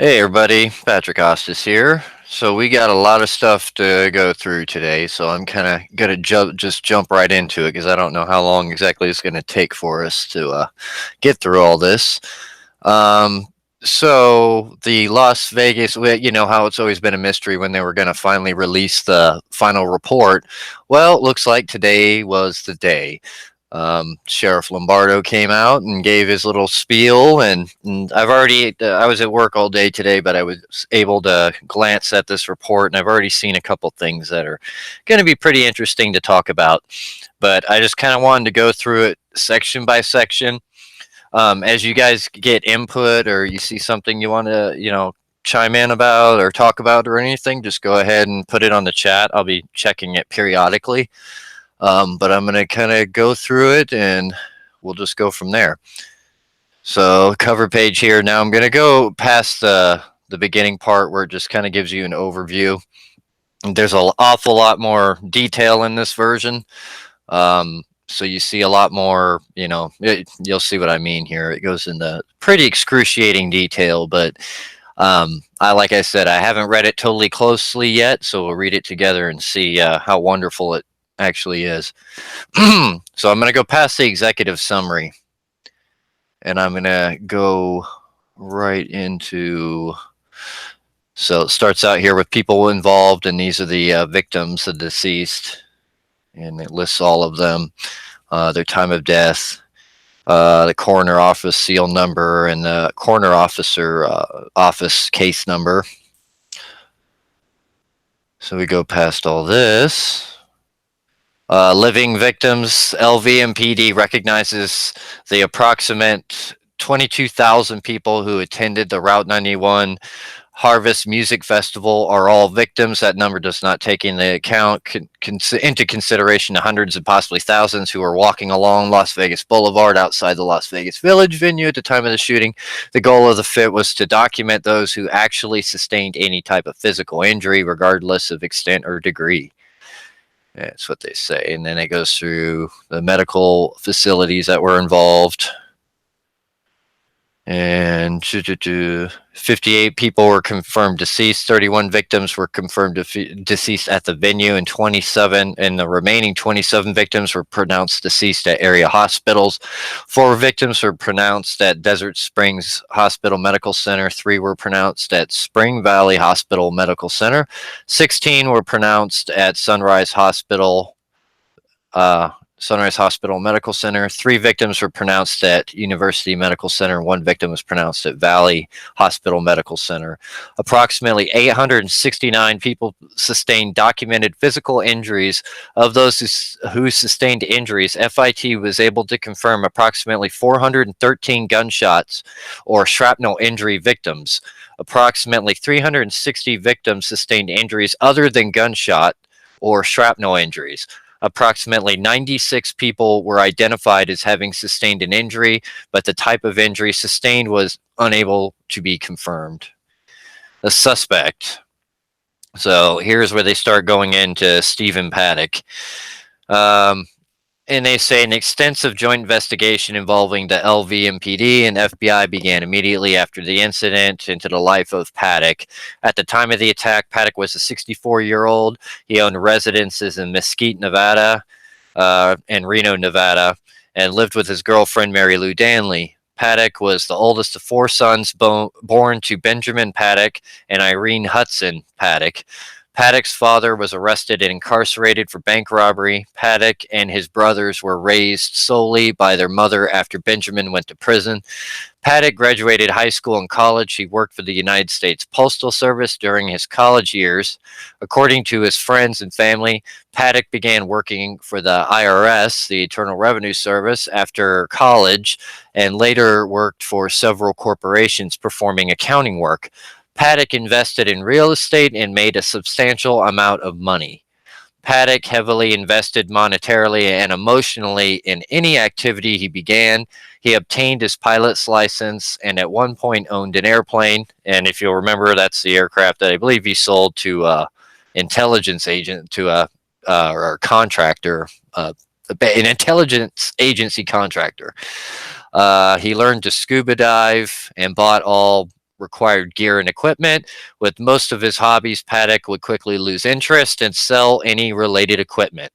Hey everybody, Patrick Hostis here. So we got a lot of stuff to go through today, so I'm kind of gonna jump right into it because I don't know how long exactly it's gonna take for us to get through all this. Um, so the Las Vegas, you know how it's always been a mystery when they were gonna finally release the final report. Well, it looks like today was the day. Sheriff Lombardo came out and gave his little spiel, and I was at work all day today, but I was able to glance at this report, and I've already seen a couple things that are going to be pretty interesting to talk about. But I just kind of wanted to go through it section by section. As you guys get input or you see something you want to, chime in about or talk about or anything, just go ahead and put it on the chat. I'll be checking it periodically. But I'm going to kind of go through it and we'll just go from there. So, cover page here. Now I'm going to go past the beginning part where it just kind of gives you an overview. There's an awful lot more detail in this version. So you see a lot more, you'll see what I mean here. It goes into pretty excruciating detail, but like I said, I haven't read it totally closely yet, so we'll read it together and see how wonderful it actually is. So I'm going to go past the executive summary and I'm going to go right into. So it starts out here with people involved, and these are the victims, the deceased, and it lists all of them, their time of death, the coroner office seal number, and the coroner officer office case number. So we go past all this. Living victims, LVMPD recognizes the approximate 22,000 people who attended the Route 91 Harvest Music Festival are all victims. That number does not take into consideration the hundreds and possibly thousands who were walking along Las Vegas Boulevard outside the Las Vegas Village venue at the time of the shooting. The goal of the FIT was to document those who actually sustained any type of physical injury, regardless of extent or degree. That's what they say. And then it goes through the medical facilities that were involved. And 58 people were confirmed deceased. 31 victims were confirmed deceased at the venue, and the remaining 27 victims were pronounced deceased at area hospitals. 4 victims were pronounced at Desert Springs Hospital Medical Center. 3 were pronounced at Spring Valley Hospital Medical Center. 16 were pronounced at Sunrise Hospital Medical Center. 3 victims were pronounced at University Medical Center. 1 victim was pronounced at Valley Hospital Medical Center. Approximately 869 people sustained documented physical injuries. Of those who sustained injuries, FIT was able to confirm approximately 413 gunshots or shrapnel injury victims. Approximately 360 victims sustained injuries other than gunshot or shrapnel injuries. Approximately 96 people were identified as having sustained an injury, but the type of injury sustained was unable to be confirmed. The suspect. So here's where they start going into Stephen Paddock. And they say an extensive joint investigation involving the LVMPD and FBI began immediately after the incident into the life of Paddock. At the time of the attack, Paddock was a 64-year-old. He owned residences in Mesquite, Nevada, and Reno, Nevada, and lived with his girlfriend, Mary Lou Danley. Paddock was the oldest of 4 sons born to Benjamin Paddock and Irene Hudson Paddock. Paddock's father was arrested and incarcerated for bank robbery. Paddock and his brothers were raised solely by their mother after Benjamin went to prison. Paddock graduated high school and college. He worked for the United States Postal Service during his college years. According to his friends and family, Paddock began working for the IRS, the Internal Revenue Service, after college, and later worked for several corporations performing accounting work. Paddock invested in real estate and made a substantial amount of money. Paddock heavily invested monetarily and emotionally in any activity he began. He obtained his pilot's license and at one point owned an airplane. And if you'll remember, that's the aircraft that I believe he sold to intelligence agent, to or contractor, an intelligence agency contractor. He learned to scuba dive and bought all required gear and equipment. With most of his hobbies, Paddock would quickly lose interest and sell any related equipment.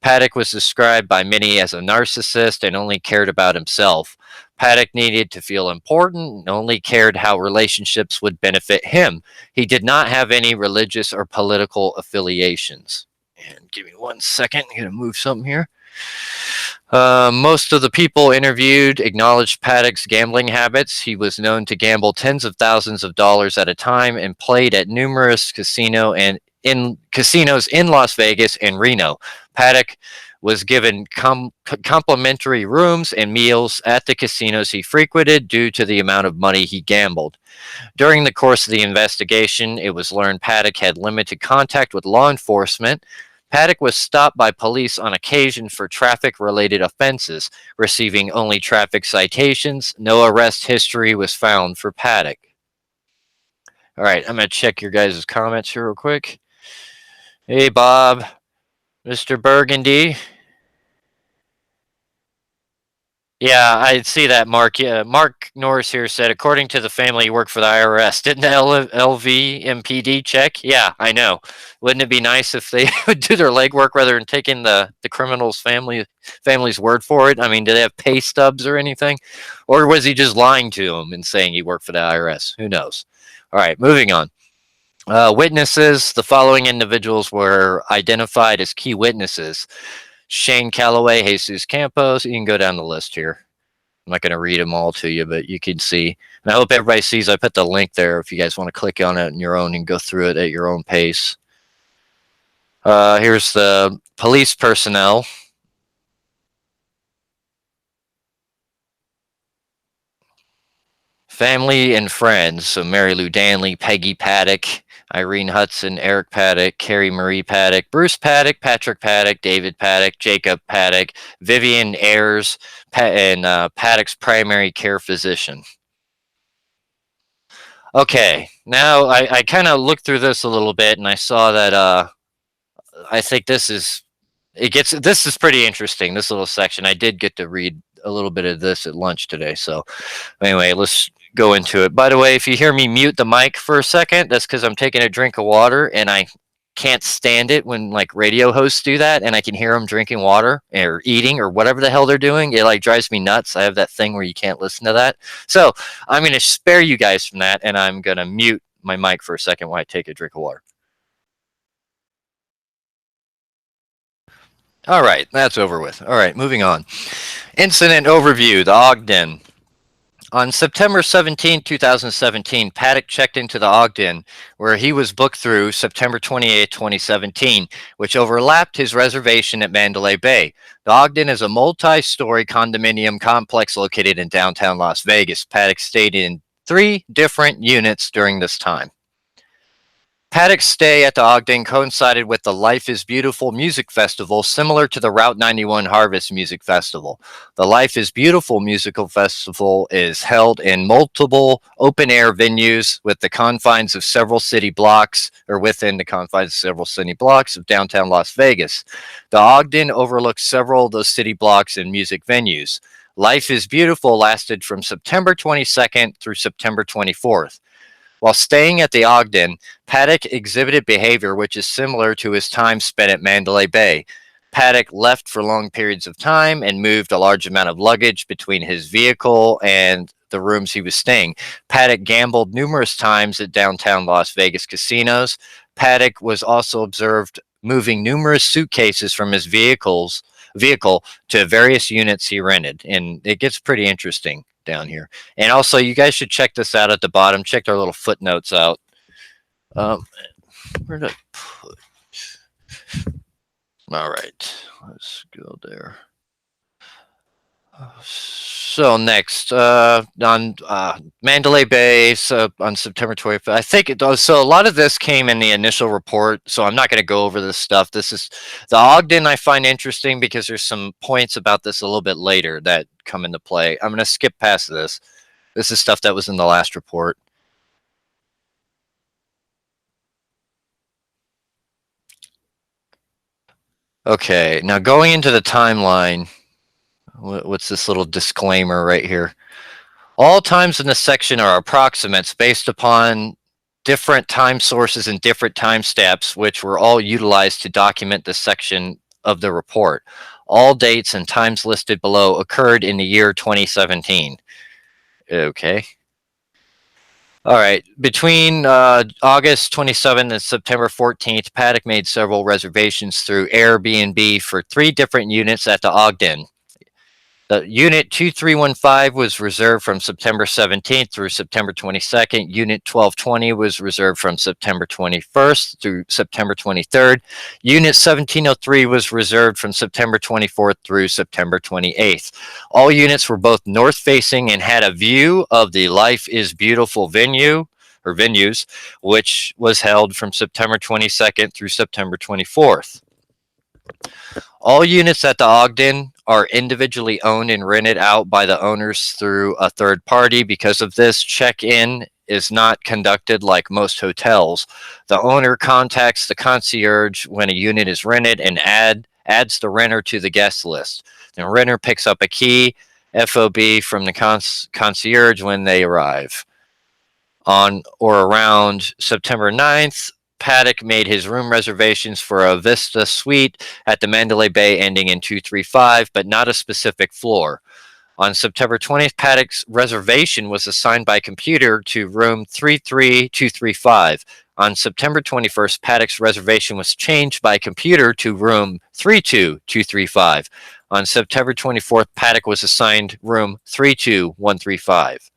Paddock was described by many as a narcissist and only cared about himself. Paddock needed to feel important and only cared how relationships would benefit him. He did not have any religious or political affiliations. And give me 1 second. I'm going to move something here. Most of the people interviewed acknowledged Paddock's gambling habits. He was known to gamble tens of thousands of dollars at a time and played at numerous casinos in Las Vegas and Reno. Paddock was given complimentary rooms and meals at the casinos he frequented due to the amount of money he gambled. During the course of the investigation, it was learned Paddock had limited contact with law enforcement. Paddock was stopped by police on occasion for traffic-related offenses, receiving only traffic citations. No arrest history was found for Paddock. All right, I'm going to check your guys' comments here real quick. Hey, Bob. Mr. Burgundy. Yeah, I see that, Mark. Yeah, Mark Norris here said, according to the family, he worked for the IRS. Didn't the LVMPD check? Yeah, I know. Wouldn't it be nice if they would do their legwork rather than taking the criminal's family's word for it? I mean, did they have pay stubs or anything? Or was he just lying to them and saying he worked for the IRS? Who knows? All right, moving on. Witnesses. The following individuals were identified as key witnesses. Shane Calloway, Jesus Campos. You can go down the list here. I'm not going to read them all to you, but you can see. And I hope everybody sees I put the link there if you guys want to click on it on your own and go through it at your own pace. Here's the police personnel. Family and friends. So Mary Lou Danley, Peggy Paddock, Irene Hudson, Eric Paddock, Carrie Marie Paddock, Bruce Paddock, Patrick Paddock, David Paddock, Jacob Paddock, Vivian Ayers, and Paddock's primary care physician. Okay, now I kind of looked through this a little bit and I saw that I think this is pretty interesting, this little section. I did get to read a little bit of this at lunch today. So anyway, let's go into it. By the way, if you hear me mute the mic for a second, that's because I'm taking a drink of water and I can't stand it when like radio hosts do that and I can hear them drinking water or eating or whatever the hell they're doing. It like drives me nuts. I have that thing where you can't listen to that. So I'm going to spare you guys from that and I'm going to mute my mic for a second while I take a drink of water. All right, that's over with. All right, moving on. Incident overview, the Ogden. On September 17, 2017, Paddock checked into the Ogden, where he was booked through September 28, 2017, which overlapped his reservation at Mandalay Bay. The Ogden is a multi-story condominium complex located in downtown Las Vegas. Paddock stayed in 3 different units during this time. Paddock's stay at the Ogden coincided with the Life is Beautiful music festival, similar to the Route 91 Harvest Music Festival. The Life is Beautiful musical festival is held in multiple open-air venues within the confines of several city blocks of downtown Las Vegas. The Ogden overlooks several of those city blocks and music venues. Life is Beautiful lasted from September 22nd through September 24th. While staying at the Ogden, Paddock exhibited behavior which is similar to his time spent at Mandalay Bay. Paddock left for long periods of time and moved a large amount of luggage between his vehicle and the rooms he was staying. Paddock gambled numerous times at downtown Las Vegas casinos. Paddock was also observed moving numerous suitcases from his vehicle to various units he rented, and it gets pretty interesting down here. And also, you guys should check this out at the bottom. Check our little footnotes out. Where did I put? All right, let's go there. So next, on Mandalay Bay, so on September 25th, I think it does. So a lot of this came in the initial report, so I'm not going to go over this stuff. This is the Ogden I find interesting because there's some points about this a little bit later that come into play. I'm going to skip past this. This is stuff that was in the last report. Okay, now going into the timeline, what's this little disclaimer right here? All times in this section are approximates based upon different time sources and different time steps, which were all utilized to document this section of the report. All dates and times listed below occurred in the year 2017. Okay. All right. Between August 27th and September 14th, Paddock made several reservations through Airbnb for 3 different units at the Ogden. The Unit 2315 was reserved from September 17th through September 22nd. Unit 1220 was reserved from September 21st through September 23rd. Unit 1703 was reserved from September 24th through September 28th. All units were both north facing and had a view of the Life is Beautiful venues, which was held from September 22nd through September 24th. All units at the Ogden are individually owned and rented out by the owners through a third party. Because of this, check-in is not conducted like most hotels. The owner contacts the concierge when a unit is rented and adds the renter to the guest list. The renter picks up a key FOB from the concierge when they arrive. On or around September 9th, Paddock made his room reservations for a Vista suite at the Mandalay Bay ending in 235, but not a specific floor. On September 20th, Paddock's reservation was assigned by computer to room 33235. On September 21st, Paddock's reservation was changed by computer to room 32235. On September 24th, Paddock was assigned room 32135.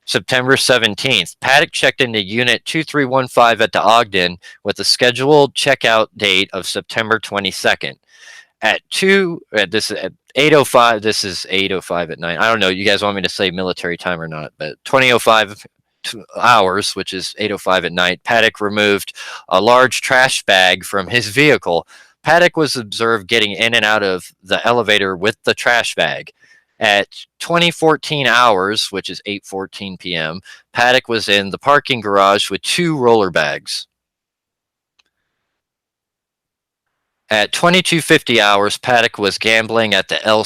September 17th, Paddock checked into Unit 2315 at the Ogden with a scheduled checkout date of September 22nd. At 8:05, this is 8:05 at night. I don't know, you guys want me to say military time or not, but 20:05 hours, which is 8:05 at night, Paddock removed a large trash bag from his vehicle. Paddock was observed getting in and out of the elevator with the trash bag. At 2014 hours, which is 8:14 p.m., Paddock was in the parking garage with 2 roller bags. At 22:50 hours, Paddock was gambling at the El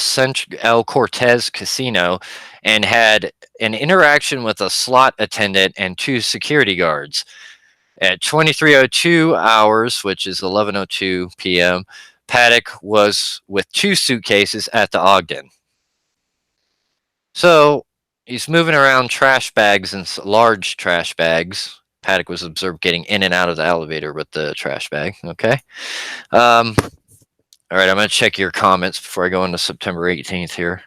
Cortez Casino and had an interaction with a slot attendant and 2 security guards. At 23:02 hours, which is 11:02 p.m., Paddock was with 2 suitcases at the Ogden. So he's moving around trash bags and large trash bags. Paddock was observed getting in and out of the elevator with the trash bag. Okay. All right. I'm going to check your comments before I go into September 18th here.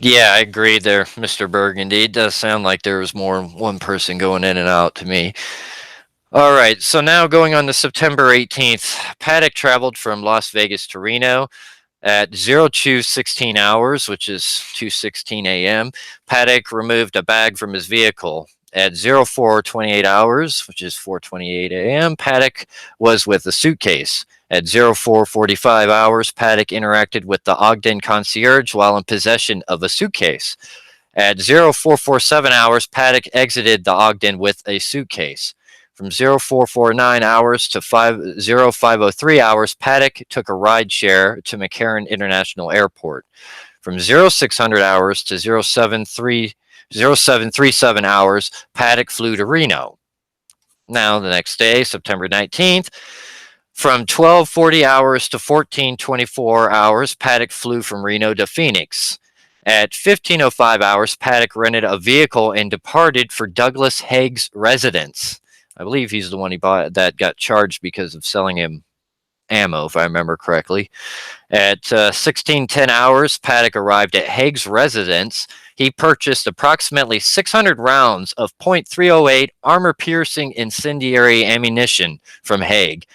Yeah, I agree there, Mr. Burgundy. It does sound like there was more than one person going in and out to me. All right, so now going on to September 18th, Paddock traveled from Las Vegas to Reno at 02:16 hours, which is 2:16 a.m. Paddock removed a bag from his vehicle. At 04:28 hours, which is 4:28 a.m., Paddock was with a suitcase. At 04:45 hours, Paddock interacted with the Ogden concierge while in possession of a suitcase. At 04:47 hours, Paddock exited the Ogden with a suitcase. From 04:49 hours to 05:03 hours, Paddock took a ride share to McCarran International Airport. From 0600 hours to 0737 hours, Paddock flew to Reno. Now, the next day, September 19th, from 12:40 hours to 14:24 hours, Paddock flew from Reno to Phoenix. At 15:05 hours, Paddock rented a vehicle and departed for Douglas Haig's residence. I believe he's the one he bought that got charged because of selling him ammo, if I remember correctly. At 16:10 hours, Paddock arrived at Haig's residence. He purchased approximately 600 rounds of .308 armor-piercing incendiary ammunition from Haig.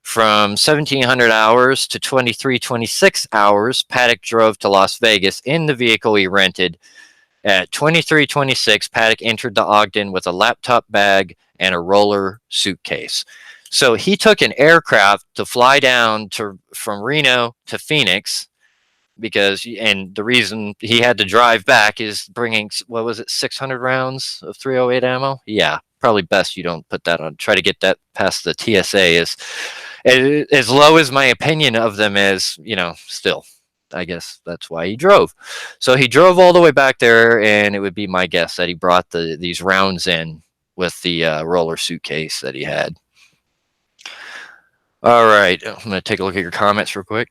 From 1700 hours to 23:26 hours, Paddock drove to Las Vegas in the vehicle he rented. At 23:26, Paddock entered the Ogden with a laptop bag and a roller suitcase. So he took an aircraft to fly down from Reno to Phoenix, and the reason he had to drive back is bringing, what was it, 600 rounds of 308 ammo. Yeah, probably best you don't put that on. Try to get that past the TSA. As low as my opinion of them is, still, I guess that's why he drove. So he drove all the way back there, and it would be my guess that he brought these rounds in with the roller suitcase that he had. All right, I'm going to take a look at your comments real quick.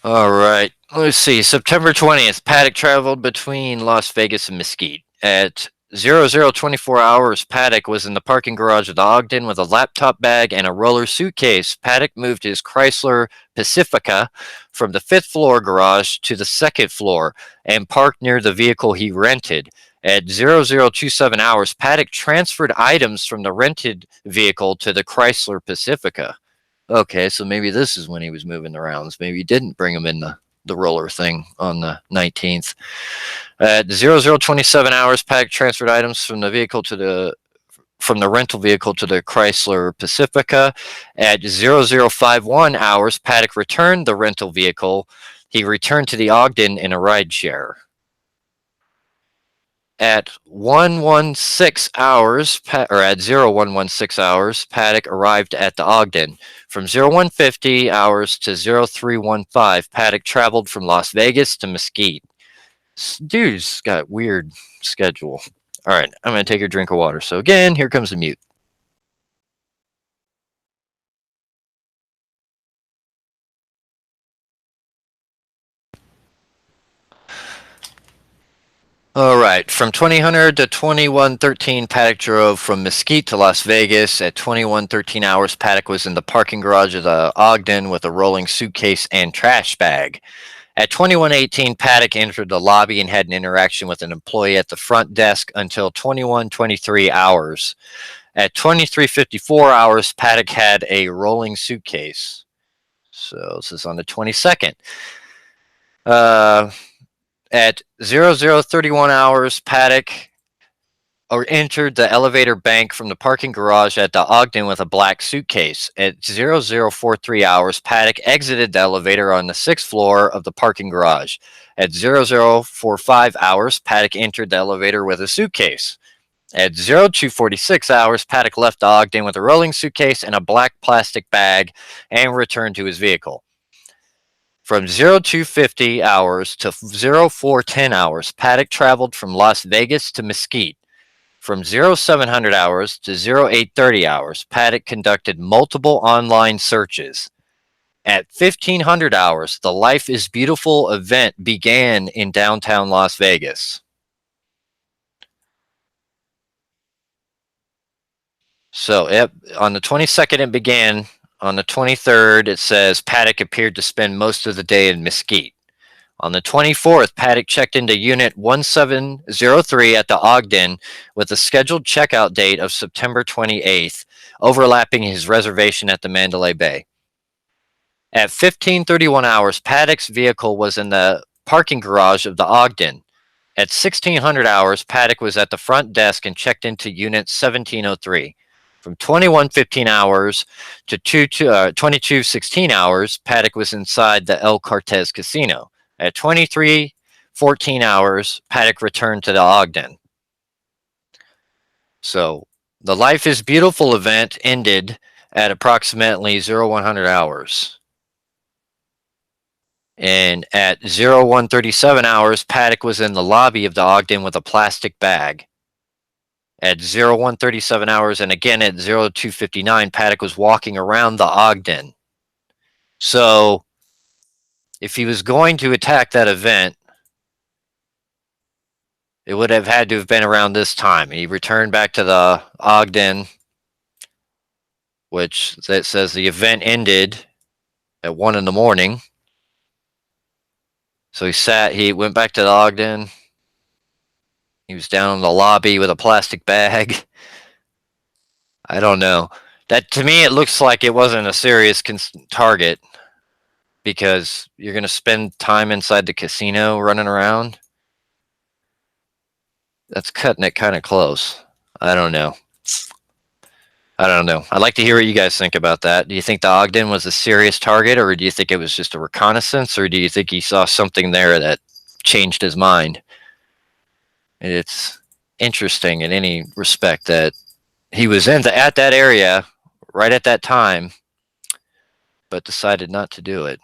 All right, let's see. September 20th, Paddock traveled between Las Vegas and Mesquite. At 0024 hours, Paddock was in the parking garage of the Ogden with a laptop bag and a roller suitcase. Paddock moved his Chrysler Pacifica from the fifth floor garage to the second floor and parked near the vehicle he rented. At 0027 hours, Paddock transferred items from the rented vehicle to the Chrysler Pacifica. Okay, so maybe this is when he was moving the rounds. Maybe he didn't bring them in the roller thing on the 19th. At 0027 hours, Paddock transferred items from the rental vehicle to the Chrysler Pacifica. At 0051 hours, Paddock returned the rental vehicle. He returned to the Ogden in a rideshare. At 116 hours, at 0116 hours, Paddock arrived at the Ogden. From 0150 hours to 0315, Paddock traveled from Las Vegas to Mesquite. Dude's got weird schedule. All right, I'm going to take a drink of water. So again, here comes the mute. All right, from 2000 to 2113, Paddock drove from Mesquite to Las Vegas. At 2113 hours, Paddock was in the parking garage of the Ogden with a rolling suitcase and trash bag. At 2118, Paddock entered the lobby and had an interaction with an employee at the front desk until 2123 hours. At 2354 hours, Paddock had a rolling suitcase. So this is on the 22nd. At 0031 hours, Paddock entered the elevator bank from the parking garage at the Ogden with a black suitcase. At 0043 hours, Paddock exited the elevator on the 6th floor of the parking garage. At 0045 hours, Paddock entered the elevator with a suitcase. At 0246 hours, Paddock left the Ogden with a rolling suitcase and a black plastic bag and returned to his vehicle. From 0250 hours to 0410 hours, Paddock traveled from Las Vegas to Mesquite. From 0700 hours to 0830 hours, Paddock conducted multiple online searches. At 1500 hours, the Life is Beautiful event began in downtown Las Vegas. So on the 22nd it began. On the 23rd, it says Paddock appeared to spend most of the day in Mesquite. On the 24th, Paddock checked into Unit 1703 at the Ogden with a scheduled checkout date of September 28th, overlapping his reservation at the Mandalay Bay. At 1531 hours, Paddock's vehicle was in the parking garage of the Ogden. At 1600 hours, Paddock was at the front desk and checked into Unit 1703. From 2115 hours to 2216 hours, Paddock was inside the El Cortez Casino. At 2314 hours, Paddock returned to the Ogden. So the Life is Beautiful event ended at approximately 0100 hours. And at 0137 hours, Paddock was in the lobby of the Ogden with a plastic bag. At 0137 hours, and again at 0259, Paddock was walking around the Ogden. So if he was going to attack that event, it would have had to have been around this time. He returned back to the Ogden, which that says the event ended at 1 in the morning. So he went back to the Ogden. He was down in the lobby with a plastic bag. I don't know. That, to me, it looks like it wasn't a serious target, because you're going to spend time inside the casino running around. That's cutting it kind of close. I don't know. I don't know. I'd like to hear what you guys think about that. Do you think the Ogden was a serious target, or do you think it was just a reconnaissance, or do you think he saw something there that changed his mind? It's interesting in any respect that he was at that area right at that time, but decided not to do it.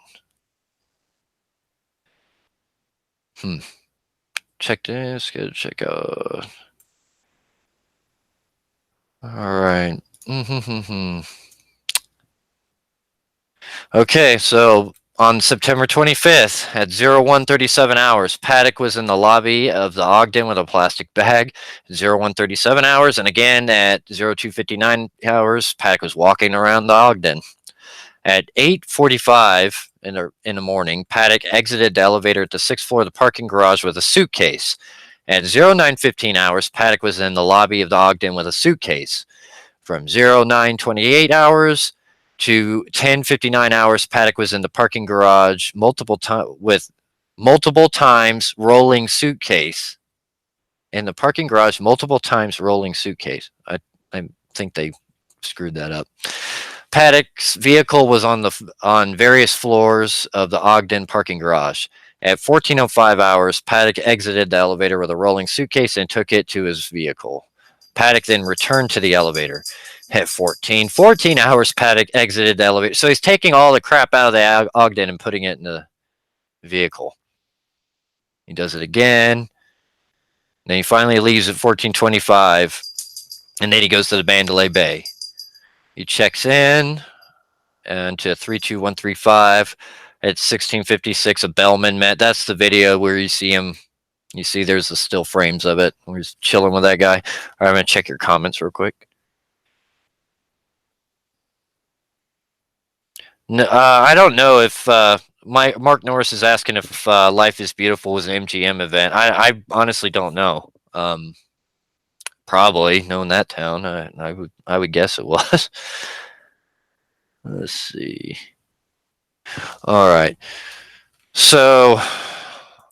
Check this. Go check out. All right. Okay, so on September 25th at 01:37 hours, Paddock was in the lobby of the Ogden with a plastic bag. 01:37 hours, and again at 02:59 hours, Paddock was walking around the Ogden. At 8:45 in the morning, Paddock exited the elevator at the sixth floor of the parking garage with a suitcase. At 09:15 hours, Paddock was in the lobby of the Ogden with a suitcase. From 09:28 hours to 10:59 hours, Paddock was in the parking garage with multiple times rolling suitcase. In the parking garage, multiple times rolling suitcase. I think they screwed that up. Paddock's vehicle was on various floors of the Ogden parking garage. At 14:05 hours, Paddock exited the elevator with a rolling suitcase and took it to his vehicle. Paddock then returned to the elevator. At 14:14 hours, Paddock exited the elevator. So he's taking all the crap out of the Ogden and putting it in the vehicle. He does it again. Then he finally leaves at 14:25, and then he goes to the Mandalay Bay. He checks in and to 32135 at 16:56. A bellman met. That's the video where you see him. You see there's the still frames of it. Where he's chilling with that guy. All right, I'm going to check your comments real quick. No, I don't know if Mark Norris is asking if Life is Beautiful was an MGM event. I honestly don't know. Probably, knowing that town, I would guess it was. Let's see. All right. So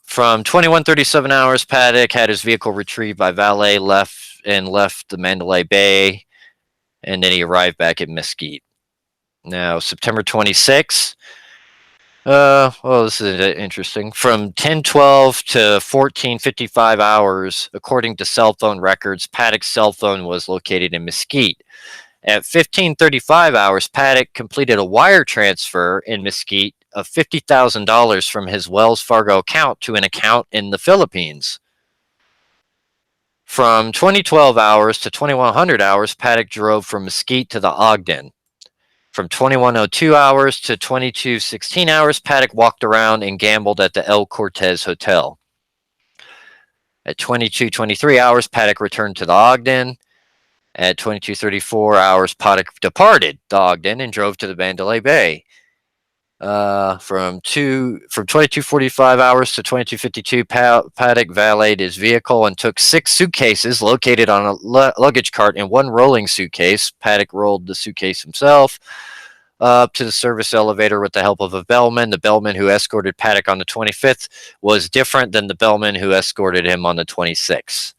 from 21:37 hours, Paddock had his vehicle retrieved by valet, left the Mandalay Bay, and then he arrived back at Mesquite. Now, September 26th. Well, this is interesting. From 10:12 to 14:55 hours, according to cell phone records, Paddock's cell phone was located in Mesquite. At 15:35 hours, Paddock completed a wire transfer in Mesquite of $50,000 from his Wells Fargo account to an account in the Philippines. From 2012 hours to 2100 hours, Paddock drove from Mesquite to the Ogden. From 2102 hours to 2216 hours, Paddock walked around and gambled at the El Cortez Hotel. At 22:23 hours, Paddock returned to the Ogden. At 22:34 hours, Paddock departed the Ogden and drove to the Mandalay Bay. From 22:45 hours to 22:52, Paddock valeted his vehicle and took 6 suitcases located on a luggage cart and 1 rolling suitcase. Paddock rolled the suitcase himself up to the service elevator with the help of a bellman. The bellman who escorted Paddock on the 25th was different than the bellman who escorted him on the 26th.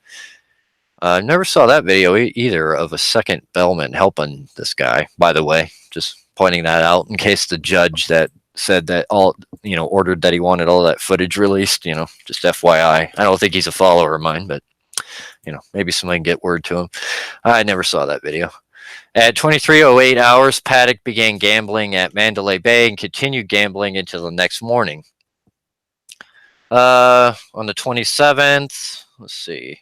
I never saw that video either of a second bellman helping this guy, by the way. Just pointing that out in case the judge that said that ordered that he wanted all that footage released, just FYI. I don't think he's a follower of mine, but, maybe somebody can get word to him. I never saw that video. At 23:08 hours, Paddock began gambling at Mandalay Bay and continued gambling until the next morning. On the 27th, let's see.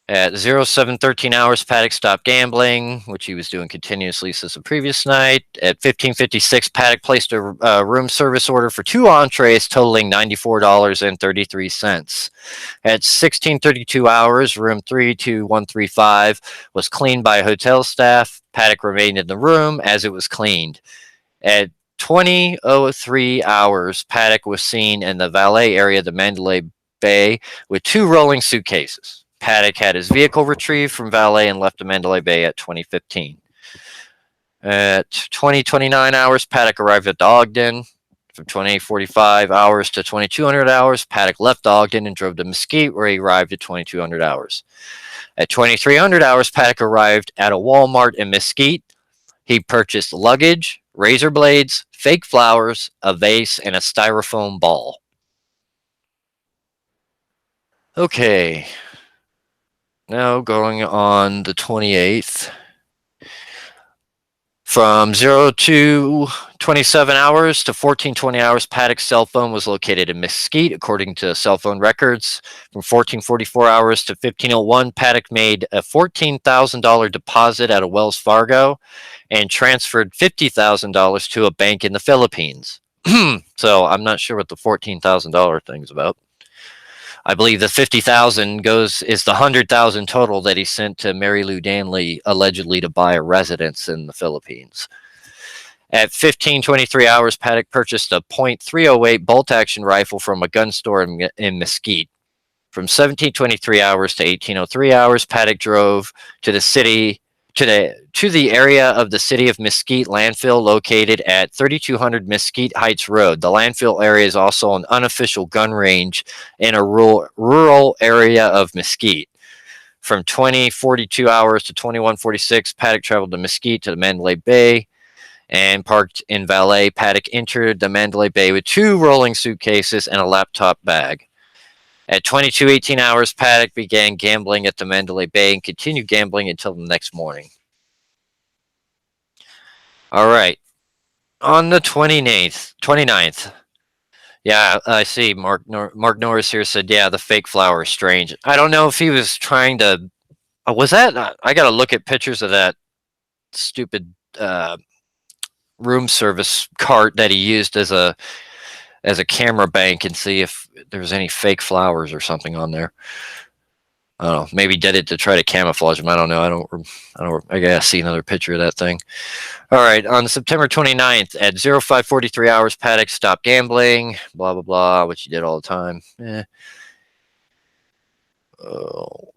At 07:13 hours, Paddock stopped gambling, which he was doing continuously since the previous night. At 15:56, Paddock placed a room service order for 2 entrees totaling $94.33. At 16:32 hours, room 32135 was cleaned by hotel staff. Paddock remained in the room as it was cleaned. At 20:03 hours, Paddock was seen in the valet area of the Mandalay Bay with 2 rolling suitcases. Paddock had his vehicle retrieved from valet and left the Mandalay Bay at 20:15. At 20:29 hours, Paddock arrived at the Ogden. From 2045 hours to 2200 hours, Paddock left Ogden and drove to Mesquite, where he arrived at 2200 hours. At 2300 hours, Paddock arrived at a Walmart in Mesquite. He purchased luggage, razor blades, fake flowers, a vase, and a styrofoam ball. Okay. Now going on the 28th. From 0 to 27 hours to 1420 hours, Paddock's cell phone was located in Mesquite, according to cell phone records. From 1444 hours to 1501, Paddock made a $14,000 deposit at a Wells Fargo and transferred $50,000 to a bank in the Philippines. So I'm not sure what the $14,000 thing's about. I believe the 50,000 is the 100,000 total that he sent to Mary Lou Danley allegedly to buy a residence in the Philippines. At 1523 hours, Paddock purchased a .308 bolt-action rifle from a gun store in Mesquite. From 1723 hours to 1803 hours, Paddock drove to the area of the city of Mesquite landfill located at 3200 Mesquite Heights Road. The landfill area is also an unofficial gun range in a rural area of Mesquite. From 2042 hours to 2146, Paddock traveled to Mesquite to the Mandalay Bay and parked in valet. Paddock entered the Mandalay Bay with 2 rolling suitcases and a laptop bag. At 22:18 hours, Paddock began gambling at the Mandalay Bay and continued gambling until the next morning. All right. On the 29th. Yeah, I see. Mark Norris here said, yeah, the fake flower is strange. I don't know if he was trying to... was that... I got to look at pictures of that stupid room service cart that he used as a camera bank and see if there was any fake flowers or something on there. I don't know. Maybe did it to try to camouflage them. I don't know. I gotta see another picture of that thing. All right. On September 29th at 0543 hours, Paddock stopped gambling. Blah, blah, blah, which he did all the time.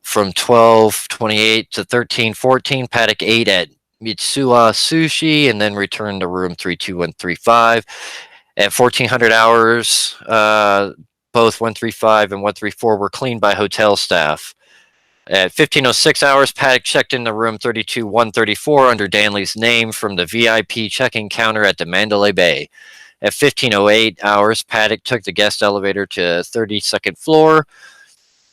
From 12:28 to 13:14, Paddock ate at Mitsuya Sushi and then returned to room 32135. At 1400 hours, both 135 and 134 were cleaned by hotel staff. At 1506 hours, Paddock checked into room 32134 under Danley's name from the VIP check-in counter at the Mandalay Bay. At 1508 hours, Paddock took the guest elevator to 32nd floor.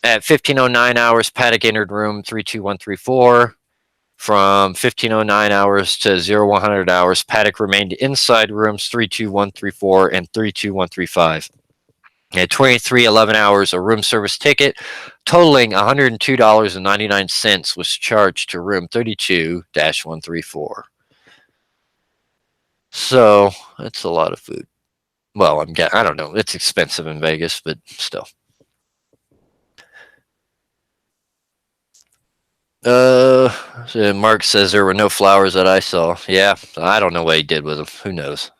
At 1509 hours, Paddock entered room 32134. From 1509 hours to 0100 hours, Paddock remained inside rooms 32134 and 32135. At 23:11 hours, a room service ticket totaling $102.99 was charged to room 32-134. So that's a lot of food. Well, I don't know. It's expensive in Vegas, but still. So Mark says there were no flowers that I saw. Yeah, I don't know what he did with them. Who knows?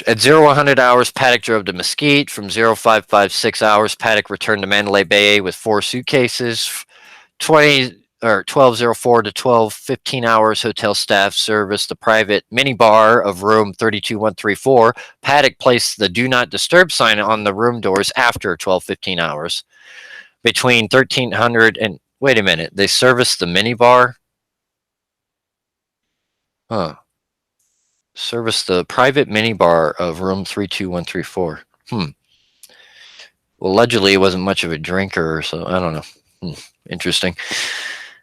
At 0100 hours, Paddock drove to Mesquite. From 0556 hours, Paddock returned to Mandalay Bay with 4 suitcases. 1204 to 1215 hours, hotel staff serviced the private minibar of room 32134. Paddock placed the do not disturb sign on the room doors after 1215 hours. Between 1300 and... Wait a minute, they serviced the minibar? Huh. Service the private minibar of room 32134. Well, allegedly, it wasn't much of a drinker, so I don't know. Interesting.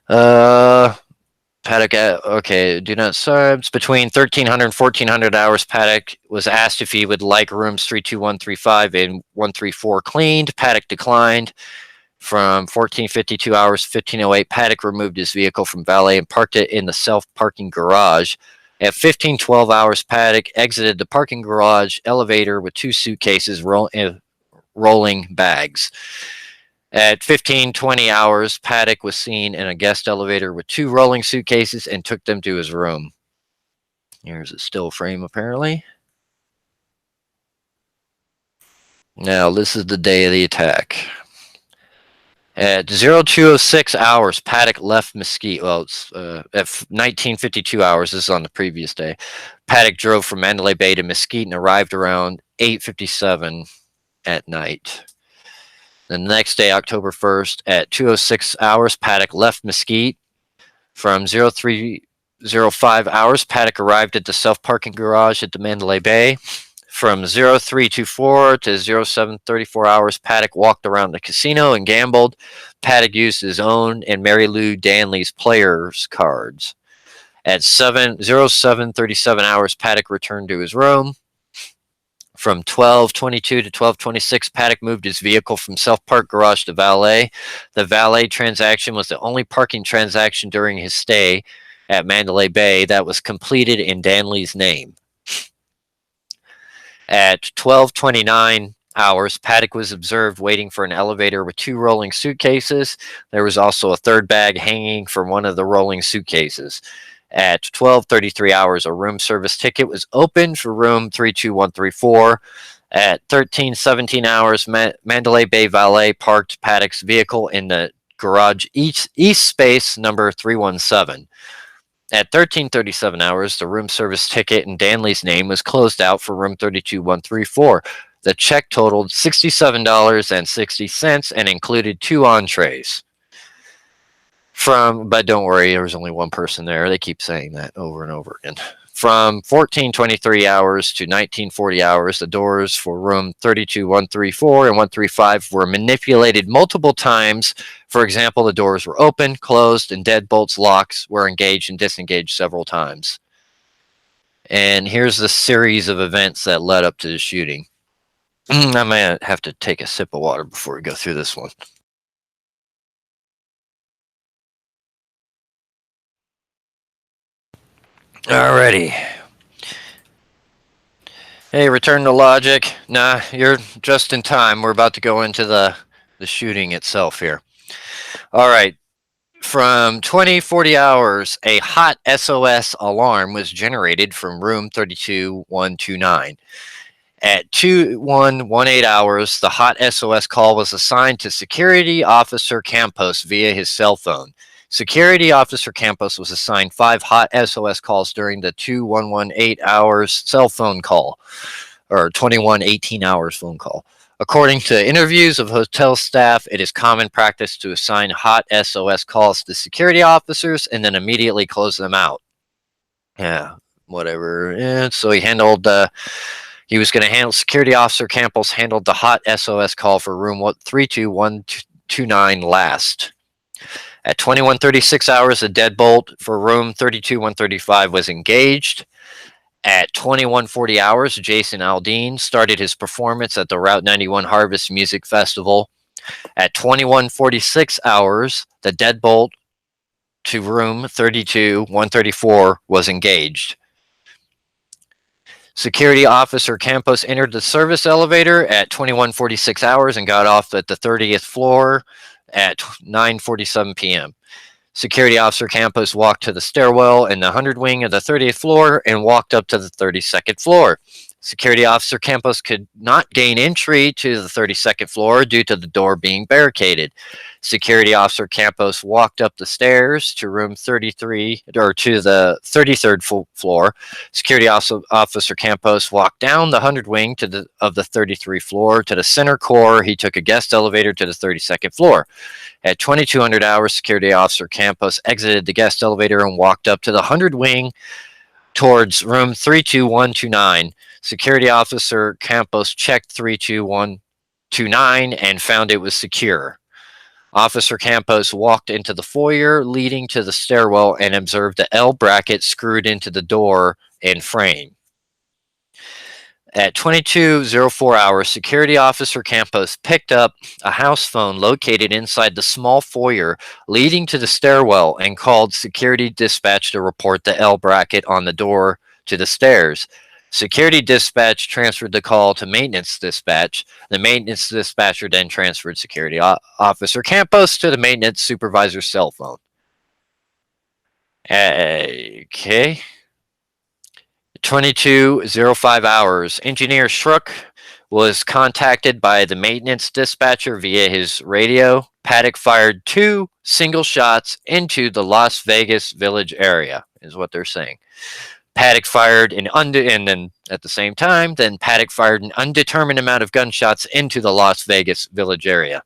Paddock, okay, do not subs. Between 1300 and 1400 hours, Paddock was asked if he would like rooms 32135 and 134 cleaned. Paddock declined. From 1452 hours, 1508, Paddock removed his vehicle from valet and parked it in the self-parking garage. At 1512 hours, Paddock exited the parking garage elevator with 2 suitcases rolling bags. At 1520 hours, Paddock was seen in a guest elevator with 2 rolling suitcases and took them to his room. Here's a still frame, apparently. Now, this is the day of the attack. At 0206 hours, Paddock left Mesquite. Well, it's at 1952 hours. This is on the previous day. Paddock drove from Mandalay Bay to Mesquite and arrived around 8:57 at night. The next day, October 1st, at 2:06 hours, Paddock left Mesquite. From 03:05 hours, Paddock arrived at the self-parking garage at the Mandalay Bay. From 03:24 to 07:34 hours, Paddock walked around the casino and gambled. Paddock used his own and Mary Lou Danley's players' cards. At 07:37 hours, Paddock returned to his room. From 12:22 to 12:26, Paddock moved his vehicle from self-park garage to valet. The valet transaction was the only parking transaction during his stay at Mandalay Bay that was completed in Danley's name. At 12:29 hours, Paddock was observed waiting for an elevator with 2 rolling suitcases. There was also a third bag hanging from one of the rolling suitcases. At 12:33 hours, a room service ticket was opened for room 32134. At 13:17 hours, Mandalay Bay Valet parked Paddock's vehicle in the garage east space number 317. At 13:37 hours, the room service ticket in Danley's name was closed out for room 32134. The check totaled $67.60 and included 2 entrees. But don't worry, there was only one person there. They keep saying that over and over again. From 14:23 hours to 19:40 hours, the doors for room 32134 and 135 were manipulated multiple times. For example, the doors were open, closed, and deadbolts locks were engaged and disengaged several times. And here's the series of events that led up to the shooting. I might have to take a sip of water before we go through this one. Alrighty. Hey, return to logic. Nah, you're just in time. We're about to go into the shooting itself here. All right. From 2040 hours, a hot SOS alarm was generated from room 32129. At 2118 hours, the hot SOS call was assigned to Security Officer Campos via his cell phone. Security Officer Campos was assigned 5 hot SOS calls during the 2118 hours cell phone call, or 2118 hours phone call. According to interviews of hotel staff, it is common practice to assign hot SOS calls to security officers and then immediately close them out. Yeah, whatever. Yeah, so he was going to handle, Security Officer Campos handled the hot SOS call for room 32129 last. At 21:36 hours, a deadbolt for room 32135 was engaged. At 21:40 hours, Jason Aldean started his performance at the Route 91 Harvest Music Festival. At 21:46 hours, the deadbolt to room 32134 was engaged. Security Officer Campos entered the service elevator at 21:46 hours and got off at the 30th floor at 9:47 p.m. Security Officer Campos walked to the stairwell in the 100 wing of the 30th floor and walked up to the 32nd floor. Security Officer Campos could not gain entry to the 32nd floor due to the door being barricaded. Security Officer Campos walked up the stairs to room 33, or to the 33rd floor. Security Officer Campos walked down the 100 wing of the 33rd floor to the center core. He took a guest elevator to the 32nd floor. At 2200 hours, Security Officer Campos exited the guest elevator and walked up to the 100 wing towards room 32129. Security Officer Campos checked 32129 and found it was secure. Officer Campos walked into the foyer leading to the stairwell and observed the L bracket screwed into the door and frame. At 22:04 hours, Security Officer Campos picked up a house phone located inside the small foyer leading to the stairwell and called security dispatch to report the L bracket on the door to the stairs. Security dispatch transferred the call to maintenance dispatch. The maintenance dispatcher then transferred Security Officer Campos to the maintenance supervisor's cell phone. Okay. 22:05 hours. Engineer Schrook was contacted by the maintenance dispatcher via his radio. Paddock fired 2 single shots into the Las Vegas Village area, is what they're saying. Paddock fired and then at the same time, then Paddock fired an undetermined amount of gunshots into the Las Vegas Village area.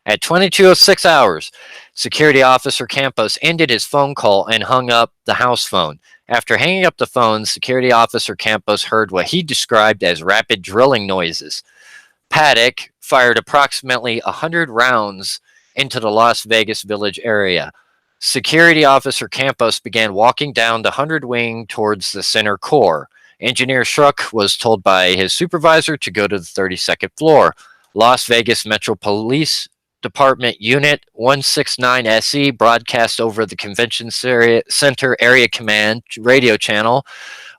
At 22:06 hours, security officer Campos ended his phone call and hung up the house phone. After hanging up the phone, security officer Campos heard what he described as rapid drilling noises. Paddock fired approximately 100 rounds into the Las Vegas Village area. Security officer Campos began walking down the 100 wing towards the center core. Engineer Schruck was told by his supervisor to go to the 32nd floor. Las Vegas Metro Police Department Unit 169 SE broadcast over the Convention Center Area Command radio channel.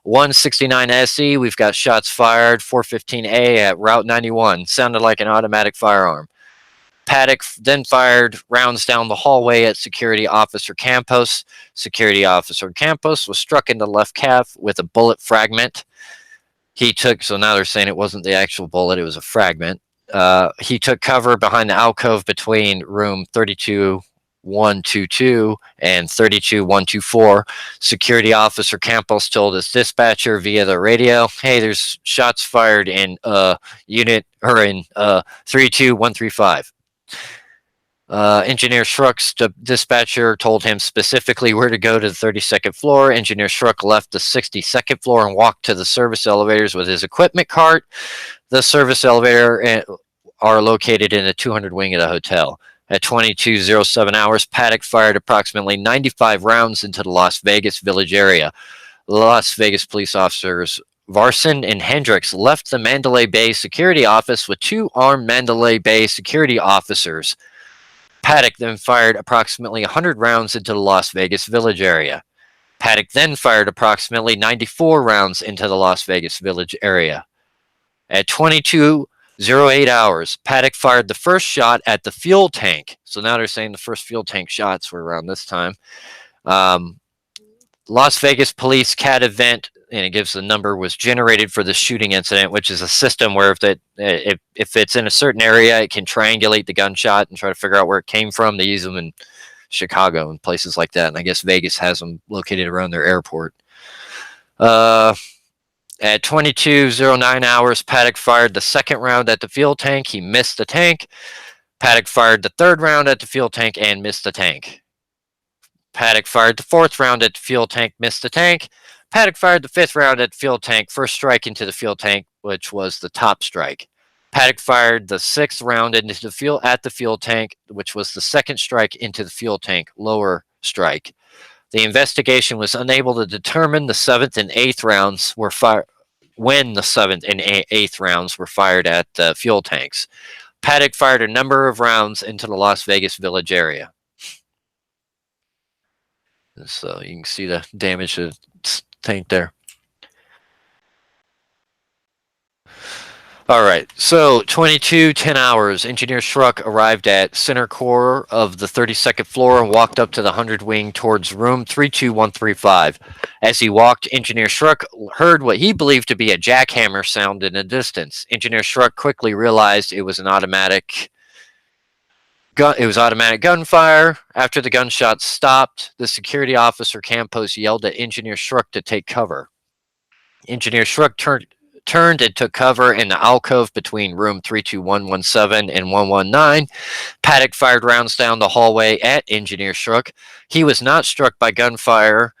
169 SE, we've got shots fired, 415A at Route 91. Sounded like an automatic firearm. Paddock then fired rounds down the hallway at Security Officer Campos. Security Officer Campos was struck in the left calf with a bullet fragment. So now they're saying it wasn't the actual bullet, it was a fragment. He took cover behind the alcove between room 32122 and 32124. Security Officer Campos told his dispatcher via the radio, "Hey, there's shots fired in unit or in 32135." Engineer Schruck's dispatcher told him specifically where to go to the 32nd floor. Engineer Schruck left the 62nd floor and walked to the service elevators with his equipment cart. The service elevator are located in the 200 wing of the hotel. At 22:07 hours, Paddock fired approximately 95 rounds into the Las Vegas Village area. Las Vegas police officers Varson and Hendricks left the Mandalay Bay security office with 2 armed Mandalay Bay security officers. Paddock then fired approximately 100 rounds into the Las Vegas Village area. Paddock then fired approximately 94 rounds into the Las Vegas Village area. At 22:08 hours, Paddock fired the first shot at the fuel tank. So now they're saying the first fuel tank shots were around this time. Las Vegas Police CAD event, and it gives the number, was generated for the shooting incident, which is a system where if it's in a certain area, it can triangulate the gunshot and try to figure out where it came from. They use them in Chicago and places like that, and I guess Vegas has them located around their airport. At 22:09 hours, Paddock fired the second round at the fuel tank. He missed the tank. Paddock fired the third round at the fuel tank and missed the tank. Paddock fired the fourth round at the fuel tank, missed the tank. Paddock fired the fifth round at the fuel tank, first strike into the fuel tank, which was the top strike. Paddock fired the sixth round into the fuel tank, which was the second strike into the fuel tank, lower strike. The investigation was unable to determine the seventh and eighth rounds were fired when the seventh and eighth rounds were fired at the fuel tanks. Paddock fired a number of rounds into the Las Vegas Village area. So you can see the damage to the tank there. All right, so 22:10 hours, Engineer Schruck arrived at center core of the 32nd floor and walked up to the 100 wing towards room 32135. As he walked, Engineer Schruck heard what he believed to be a jackhammer sound in the distance. Engineer Schruck quickly realized it was automatic gunfire. After the gunshots stopped, the security officer Campos yelled at Engineer Schruck to take cover. Engineer Schruck turned and took cover in the alcove between room 32117 and 119. Paddock fired rounds down the hallway at Engineer Schruck. He was not struck by gunfire.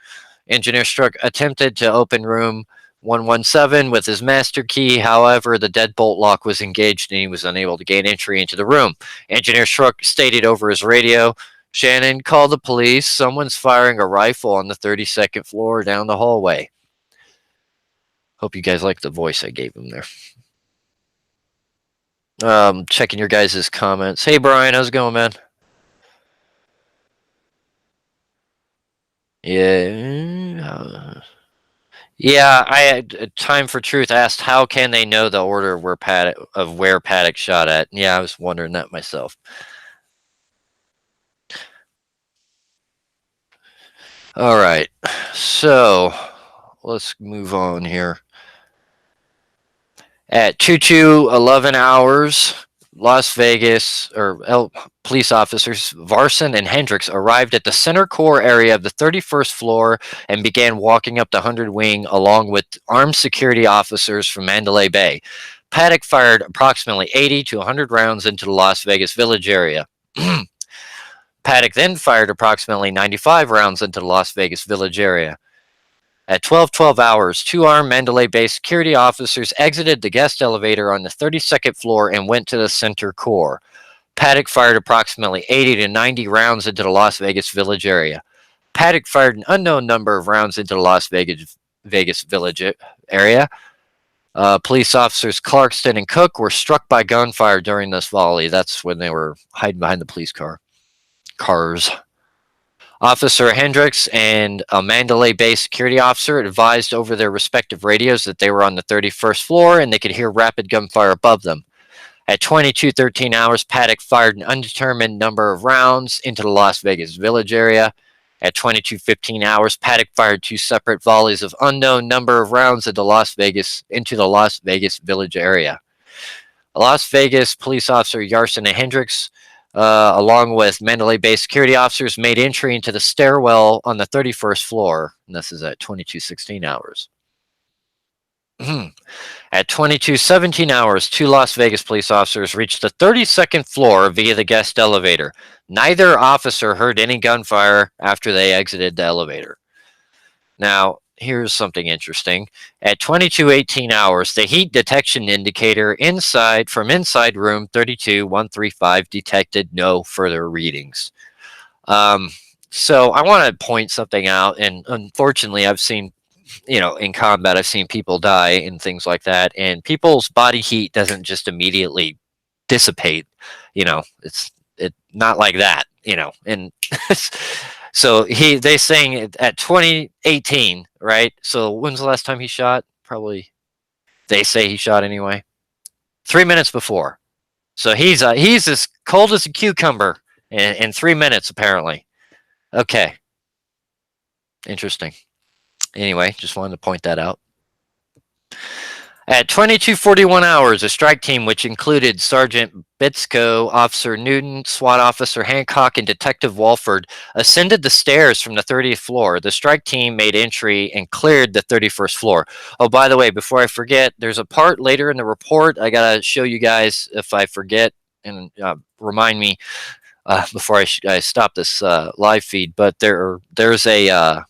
Engineer Schruck attempted to open room 117 with his master key. However, the deadbolt lock was engaged and he was unable to gain entry into the room. Engineer Schruck stated over his radio, "Shannon, call the police. Someone's firing a rifle on the 32nd floor down the hallway." Hope you guys like the voice I gave him there. Checking your guys' comments. Hey, Brian, how's it going, man? Yeah. Yeah, I had Time for Truth asked, how can they know the order where Paddock shot at? Yeah, I was wondering that myself. All right, so let's move on here. At 22:11 hours, Las Vegas police officers Varson and Hendricks arrived at the center core area of the 31st floor and began walking up the 100 wing along with armed security officers from Mandalay Bay. Paddock fired approximately 80 to 100 rounds into the Las Vegas Village area. Paddock then fired approximately 95 rounds into the Las Vegas Village area. At 12:12 hours, two armed Mandalay Bay security officers exited the guest elevator on the 32nd floor and went to the center core. Paddock fired approximately 80 to 90 rounds into the Las Vegas Village area. Paddock fired an unknown number of rounds into the Las Vegas Village area. Police officers Clarkston and Cook were struck by gunfire during this volley. That's when they were hiding behind the police cars. Officer Hendricks and a Mandalay Bay security officer advised over their respective radios that they were on the 31st floor and they could hear rapid gunfire above them. At 22:13 hours, Paddock fired an undetermined number of rounds into the Las Vegas Village area. At 22:15 hours, Paddock fired two separate volleys of unknown number of rounds into the Las Vegas Village area. A Las Vegas police officer Yarson and Hendricks, along with Mandalay Bay security officers, made entry into the stairwell on the 31st floor. And this is at 22:16 hours. At 22:17 hours, two Las Vegas police officers reached the 32nd floor via the guest elevator. Neither officer heard any gunfire after they exited the elevator. Now, here's something interesting. At 22:18 hours, the heat detection indicator from inside room 32135 detected no further readings. So I want to point something out, and unfortunately, I've seen, in combat, I've seen people die and things like that, and people's body heat doesn't just immediately dissipate. It's not like that. And so they saying at 2018, right? So when's the last time he shot? Probably, they say he shot anyway. 3 minutes before. So he's as cold as a cucumber in 3 minutes apparently. Okay. Interesting. Anyway, just wanted to point that out. At 22:41 hours, a strike team, which included Sergeant Bitsko, Officer Newton, SWAT Officer Hancock, and Detective Walford, ascended the stairs from the 30th floor. The strike team made entry and cleared the 31st floor. Oh, by the way, before I forget, there's a part later in the report I gotta show you guys if I forget, and remind me before I stop this live feed. But there's a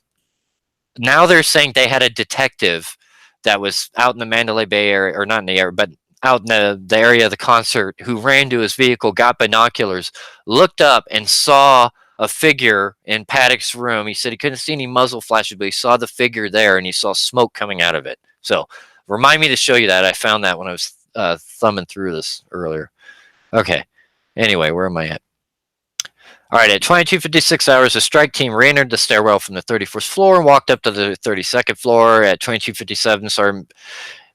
now they're saying they had a detective that was out in the Mandalay Bay area, or not in the area, but out in the area of the concert, who ran to his vehicle, got binoculars, looked up, and saw a figure in Paddock's room. He said he couldn't see any muzzle flashes, but he saw the figure there, and he saw smoke coming out of it. So remind me to show you that. I found that when I was thumbing through this earlier. Okay. Anyway, where am I at? All right, at 22:56 hours, the strike team re-entered the stairwell from the 31st floor and walked up to the 32nd floor. At 22:57, Sergeant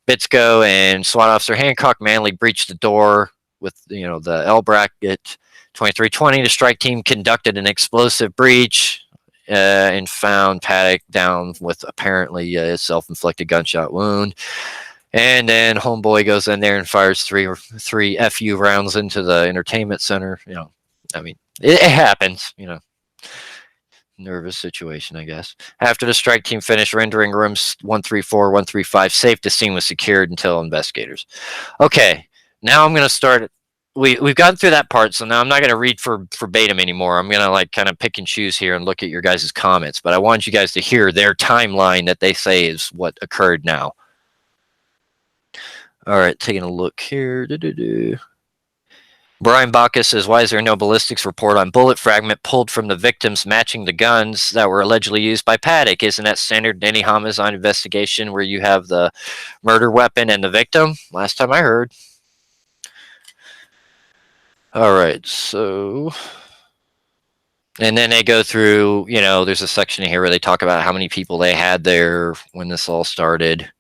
Bitsko and SWAT Officer Hancock manually breached the door with the L bracket. 23:20, the strike team conducted an explosive breach and found Paddock down with apparently a self-inflicted gunshot wound. And then homeboy goes in there and fires three FU rounds into the entertainment center. It happens, nervous situation, I guess. After the strike team finished rendering rooms 134, 135 safe, the scene was secured until investigators. Okay, now I'm going to start. We've gotten through that part, so now I'm not going to read verbatim anymore. I'm going to kind of pick and choose here and look at your guys' comments, but I want you guys to hear their timeline that they say is what occurred now. All right, taking a look here. Brian Bacchus says, why is there no ballistics report on bullet fragment pulled from the victims matching the guns that were allegedly used by Paddock? Isn't that standard in any homicide investigation where you have the murder weapon and the victim? Last time I heard. All right, so... And then they go through, there's a section here where they talk about how many people they had there when this all started.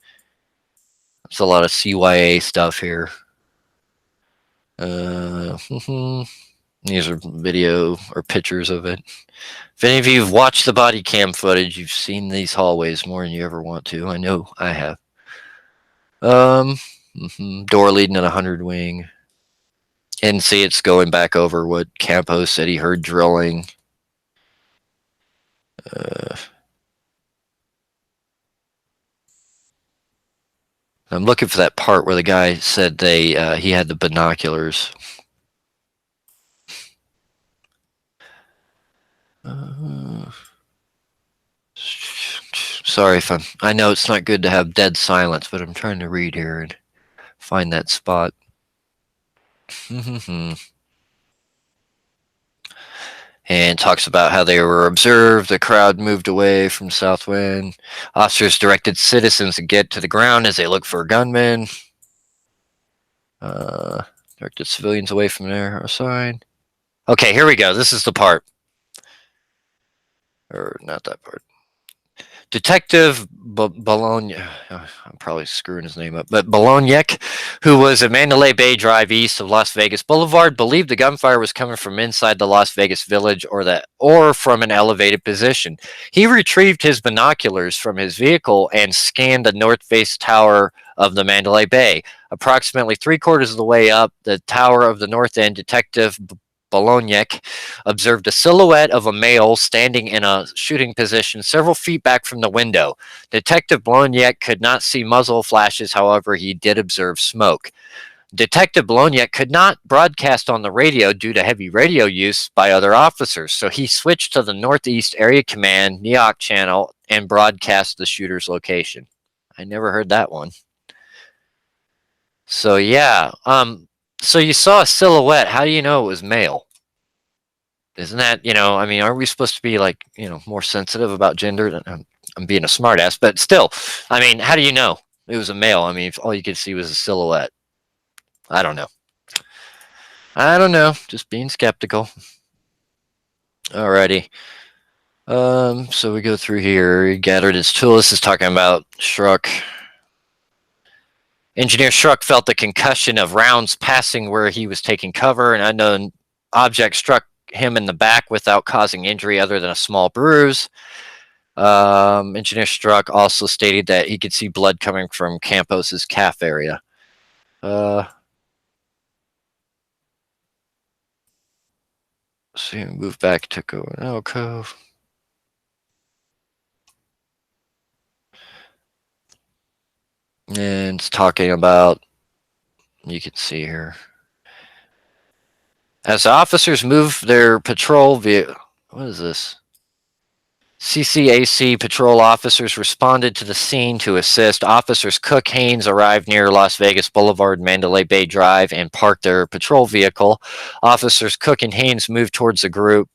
There's a lot of CYA stuff here. These are video or pictures of it. If any of you have watched the body cam footage, you've seen these hallways more than you ever want to. I know I have. Door leading to the 100 wing. And see, it's going back over what Campos said he heard drilling. I'm looking for that part where the guy said he had the binoculars. Sorry if I know it's not good to have dead silence, but I'm trying to read here and find that spot. And talks about how they were observed. The crowd moved away from Southwind. Officers directed citizens to get to the ground as they looked for gunmen. Directed civilians away from their sign. Okay, here we go. This is the part. Or not that part. Detective Bologna, I'm probably screwing his name up, but Bologniec, who was at Mandalay Bay Drive east of Las Vegas Boulevard, believed the gunfire was coming from inside the Las Vegas Village or from an elevated position. He retrieved his binoculars from his vehicle and scanned the north face tower of the Mandalay Bay. Approximately 3/4 of the way up the tower of the north end, Detective Bologniec observed a silhouette of a male standing in a shooting position several feet back from the window. Detective Bologniec could not see muzzle flashes, however, he did observe smoke. Detective Bologniec could not broadcast on the radio due to heavy radio use by other officers, so he switched to the Northeast Area Command NEOC channel and broadcast the shooter's location. I never heard that one. So yeah, so you saw a silhouette. How do you know it was male? Isn't that, I mean, aren't we supposed to be like, more sensitive about gender? I'm being a smartass, but still, I mean, how do you know it was a male? I mean, if all you could see was a silhouette. I don't know. Just being skeptical. Alrighty. So we go through here. He gathered his tool. This is talking about Schruck. Engineer Schruck felt the concussion of rounds passing where he was taking cover. An unknown object struck him in the back without causing injury other than a small bruise. Engineer Schruck also stated that he could see blood coming from Campos's calf area. See, move back to go in alcove. And it's talking about, you can see here, as officers move their patrol vehicle. What is this? CCAC patrol officers responded to the scene to assist. Officers Cook Haynes arrived near Las Vegas Boulevard, Mandalay Bay Drive, and parked their patrol vehicle. Officers Cook and Haynes moved towards the group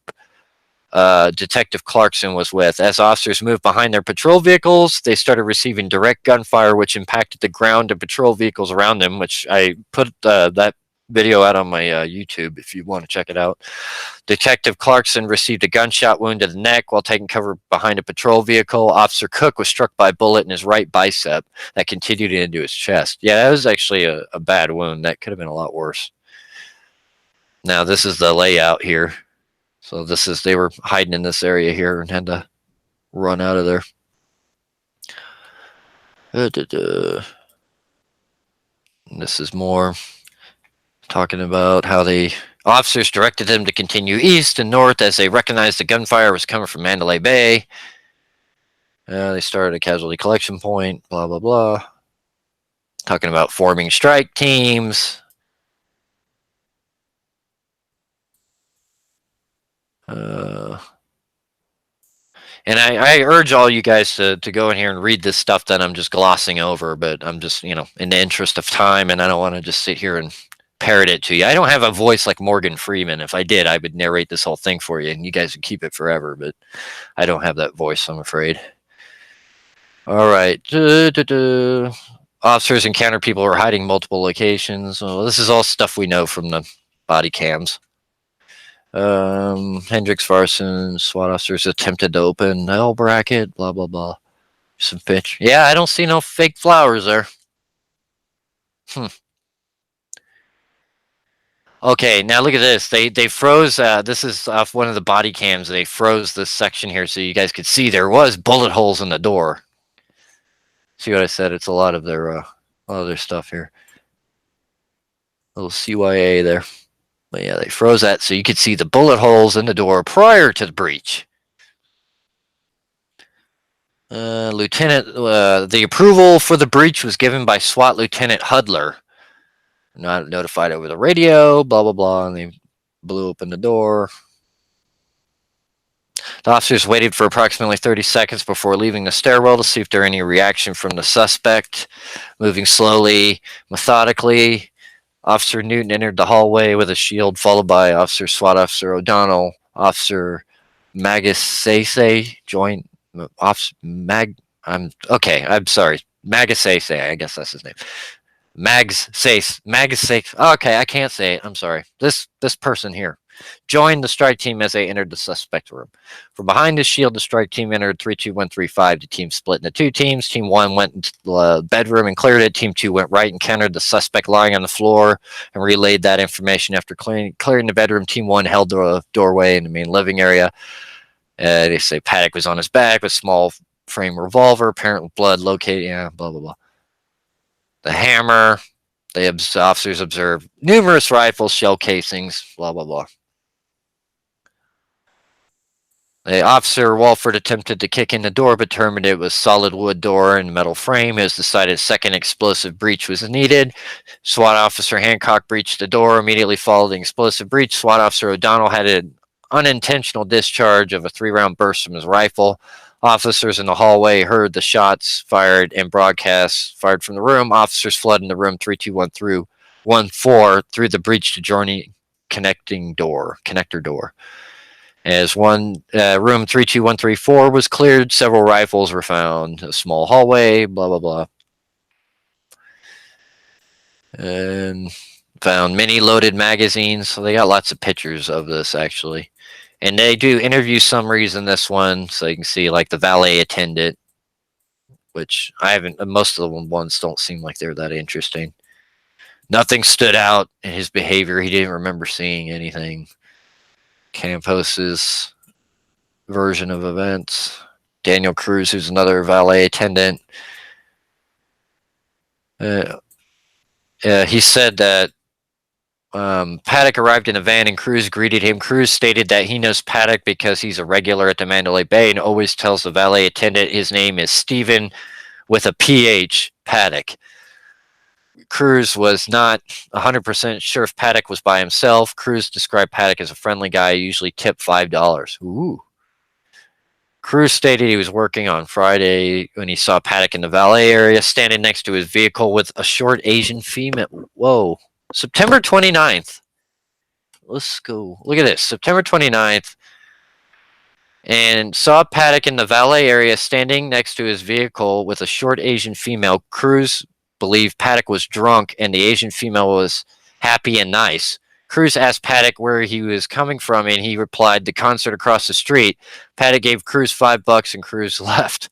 Detective Clarkson was with. As officers moved behind their patrol vehicles, they started receiving direct gunfire, which impacted the ground and patrol vehicles around them, which I put that video out on my YouTube if you want to check it out. Detective Clarkson received a gunshot wound to the neck while taking cover behind a patrol vehicle. Officer Cook was struck by a bullet in his right bicep that continued into his chest. Yeah, that was actually a bad wound. That could have been a lot worse. Now, this is the layout here. So they were hiding in this area here and had to run out of there. This is more talking about how the officers directed them to continue east and north as they recognized the gunfire was coming from Mandalay Bay. They started a casualty collection point, blah, blah, blah. Talking about forming strike teams. And I urge all you guys to go in here and read this stuff that I'm just glossing over, but I'm just, in the interest of time, and I don't want to just sit here and parrot it to you. I don't have a voice like Morgan Freeman. If I did, I would narrate this whole thing for you, and you guys would keep it forever, but I don't have that voice, I'm afraid. All right. Officers encountered people who are hiding multiple locations. Well, this is all stuff we know from the body cams. Hendricks Varson, SWAT officers attempted to open L bracket, blah, blah, blah. Some pitch. Yeah, I don't see no fake flowers there. Okay, now look at this. They froze, this is off one of the body cams. They froze this section here so you guys could see there was bullet holes in the door. See what I said? It's a lot of their other stuff here. Little CYA there. But yeah, they froze that so you could see the bullet holes in the door prior to the breach. The approval for the breach was given by SWAT Lieutenant Hudler. Not notified over the radio, blah, blah, blah, and they blew open the door. The officers waited for approximately 30 seconds before leaving the stairwell to see if there was any reaction from the suspect. Moving slowly, methodically, Officer Newton entered the hallway with a shield, followed by SWAT Officer O'Donnell. Officer Magasese joined. I'm sorry. Magasese, I guess that's his name. Mags. Okay, I can't say it. I'm sorry. This person here joined the strike team as they entered the suspect room. From behind the shield, the strike team entered 3-2-1-3-5. The team split into two teams. Team 1 went into the bedroom and cleared it. Team 2 went right and encountered the suspect lying on the floor and relayed that information. After clearing the bedroom, Team 1 held the doorway in the main living area. They say Paddock was on his back with small frame revolver, apparent blood located. Yeah, blah, blah, blah. The hammer. The officers observed numerous rifles, shell casings, blah, blah, blah. The officer Walford attempted to kick in the door, but determined it was solid wood door and metal frame. It was decided a second explosive breach was needed. SWAT officer Hancock breached the door. Immediately following the explosive breach, SWAT officer O'Donnell had an unintentional discharge of a 3-round burst from his rifle. Officers in the hallway heard the shots fired and broadcasts fired from the room. Officers fled in the room 321-14 through the breached adjoining connector door. As room 32134 was cleared, several rifles were found. A small hallway, blah, blah, blah. And found many loaded magazines. So they got lots of pictures of this, actually. And they do interview summaries in this one, so you can see like the valet attendant, which I haven't, most of the ones don't seem like they're that interesting. Nothing stood out in his behavior. He didn't remember seeing anything. Campos's version of events. Daniel Cruz, who's another valet attendant. He said that Paddock arrived in a van and Cruz greeted him. Cruz stated that he knows Paddock because he's a regular at the Mandalay Bay and always tells the valet attendant his name is Stephen with a PH, Paddock. Cruz was not 100% sure if Paddock was by himself. Cruz described Paddock as a friendly guy, usually tipped $5. Ooh. Cruz stated he was working on Friday when he saw Paddock in the valet area, standing next to his vehicle with a short Asian female. Whoa. September 29th. Let's go. Look at this. September 29th. And saw Paddock in the valet area standing next to his vehicle with a short Asian female. Cruz believed Paddock was drunk and the Asian female was happy and nice. Cruz asked Paddock where he was coming from, and he replied, the concert across the street. Paddock gave Cruz $5 and Cruz left.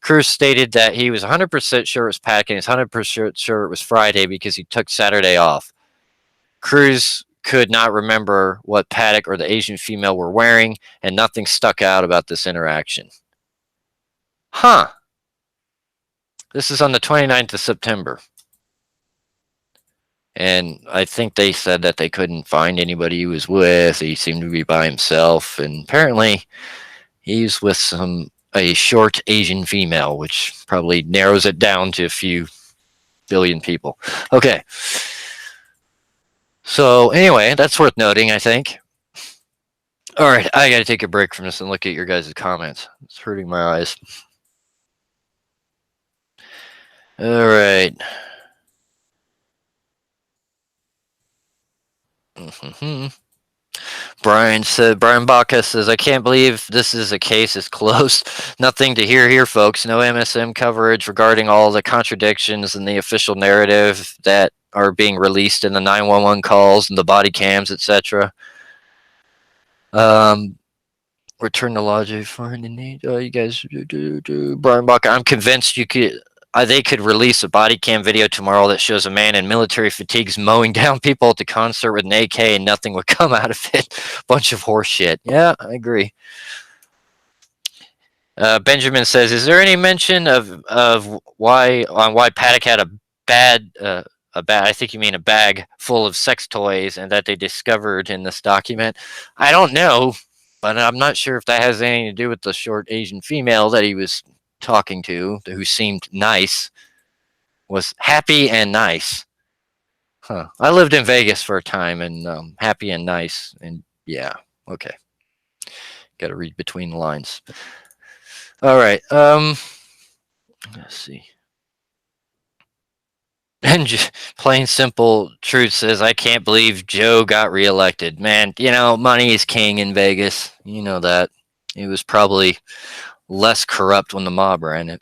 Cruz stated that he was 100% sure it was Paddock and he's 100% sure it was Friday because he took Saturday off. Cruz could not remember what Paddock or the Asian female were wearing, and nothing stuck out about this interaction. Huh. This is on the 29th of September. And I think they said that they couldn't find anybody he was with. He seemed to be by himself. And apparently he's with a short Asian female, which probably narrows it down to a few billion people. Okay. So anyway, that's worth noting, I think. All right, I got to take a break from this and look at your guys' comments. It's hurting my eyes. All right. Brian Baca says, I can't believe this is a case is closed. Nothing to hear here, folks. No MSM coverage regarding all the contradictions in the official narrative that are being released in the 911 calls and the body cams, etc. Return to logic, find the need. You guys, Brian Baca, I'm convinced they could release a body cam video tomorrow that shows a man in military fatigues mowing down people at the concert with an AK and nothing would come out of it. Bunch of horse shit. Yeah, I agree. Benjamin says, is there any mention of why Paddock had a bad a bag. I think you mean a bag full of sex toys, and that they discovered in this document. I don't know, but I'm not sure if that has anything to do with the short Asian female that he was talking to, who seemed nice, was happy and nice. Huh. I lived in Vegas for a time, and happy and nice, and yeah, okay. Got to read between the lines. All right. Let's see. And just plain simple truth says, I can't believe Joe got reelected. Man, money is king in Vegas. You know that. It was probably less corrupt when the mob ran it.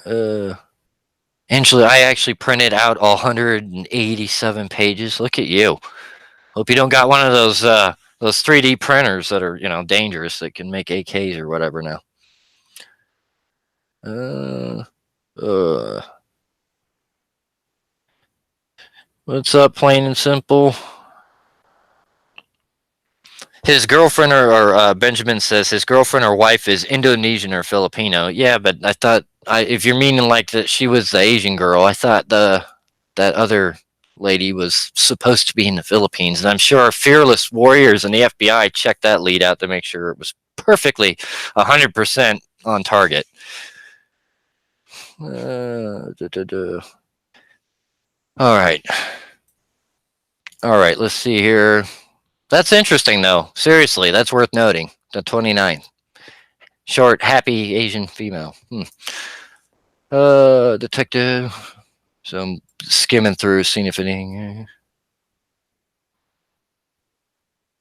Uh, Angela, I actually printed out 187 pages. Look at you. Hope you don't got one of those 3D printers that are dangerous that can make AKs or whatever now. Uh, uh, what's up, plain and simple? His girlfriend or Benjamin says his girlfriend or wife is Indonesian or Filipino. Yeah, but I thought if you're meaning like that she was the Asian girl, I thought that other lady was supposed to be in the Philippines, and I'm sure our fearless warriors in the FBI checked that lead out to make sure it was perfectly 100% on target. All right. All right, let's see here. That's interesting, though. Seriously, that's worth noting. The 29th. Short, happy Asian female. Detective. So I'm skimming through, seeing if anything.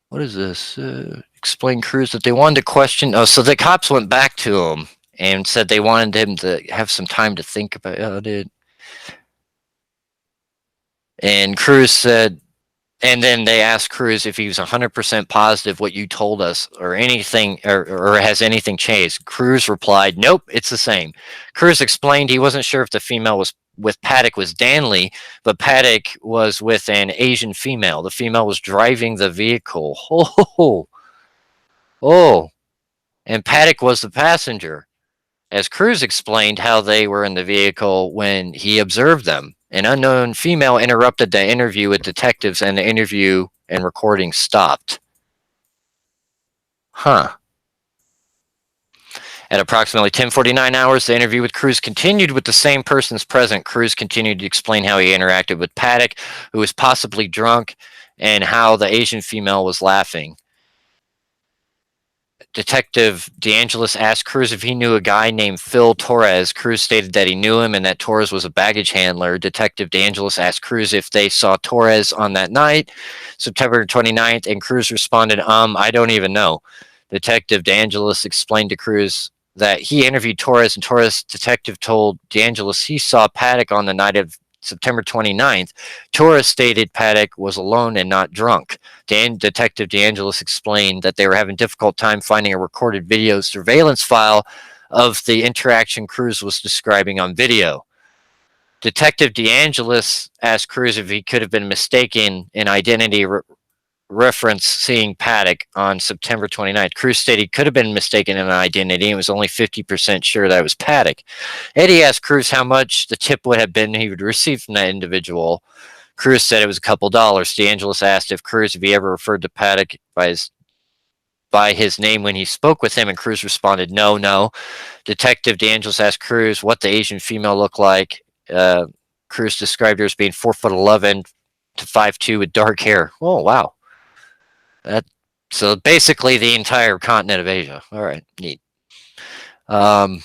What is this? Explain Cruz that they wanted to question. Oh, so the cops went back to him and said they wanted him to have some time to think about it. And Cruz said, and then they asked Cruz if he was 100% positive what you told us or anything, or has anything changed. Cruz replied, nope, it's the same. Cruz explained he wasn't sure if the female was with Paddock was Danley, but Paddock was with an Asian female. The female was driving the vehicle. Oh, and Paddock was the passenger. As Cruz explained how they were in the vehicle when he observed them, an unknown female interrupted the interview with detectives, and the interview and recording stopped. Huh. At approximately 10:49 hours, the interview with Cruz continued with the same persons present. Cruz continued to explain how he interacted with Paddock, who was possibly drunk, and how the Asian female was laughing. Detective DeAngelis asked Cruz if he knew a guy named Phil Torres. Cruz stated that he knew him and that Torres was a baggage handler. Detective DeAngelis asked Cruz if they saw Torres on that night, September 29th, and Cruz responded, I don't even know. Detective DeAngelis explained to Cruz that he interviewed Torres, and Torres detective told DeAngelis he saw Paddock on the night of September 29th. Torres stated Paddock was alone and not drunk. Detective DeAngelis explained that they were having a difficult time finding a recorded video surveillance file of the interaction Cruz was describing on video. Detective DeAngelis asked Cruz if he could have been mistaken in identity reference seeing Paddock on September 29th. Cruz stated he could have been mistaken in an identity and was only 50% sure that it was Paddock. Eddie asked Cruz how much the tip would have been he would receive from that individual. Cruz said it was a couple dollars. DeAngelis asked if he ever referred to Paddock by his name when he spoke with him, and Cruz responded, no. Detective DeAngelis asked Cruz what the Asian female looked like. Cruz described her as being 4'11" to 5'2" with dark hair. Oh, wow. So basically the entire continent of Asia. All right, neat. What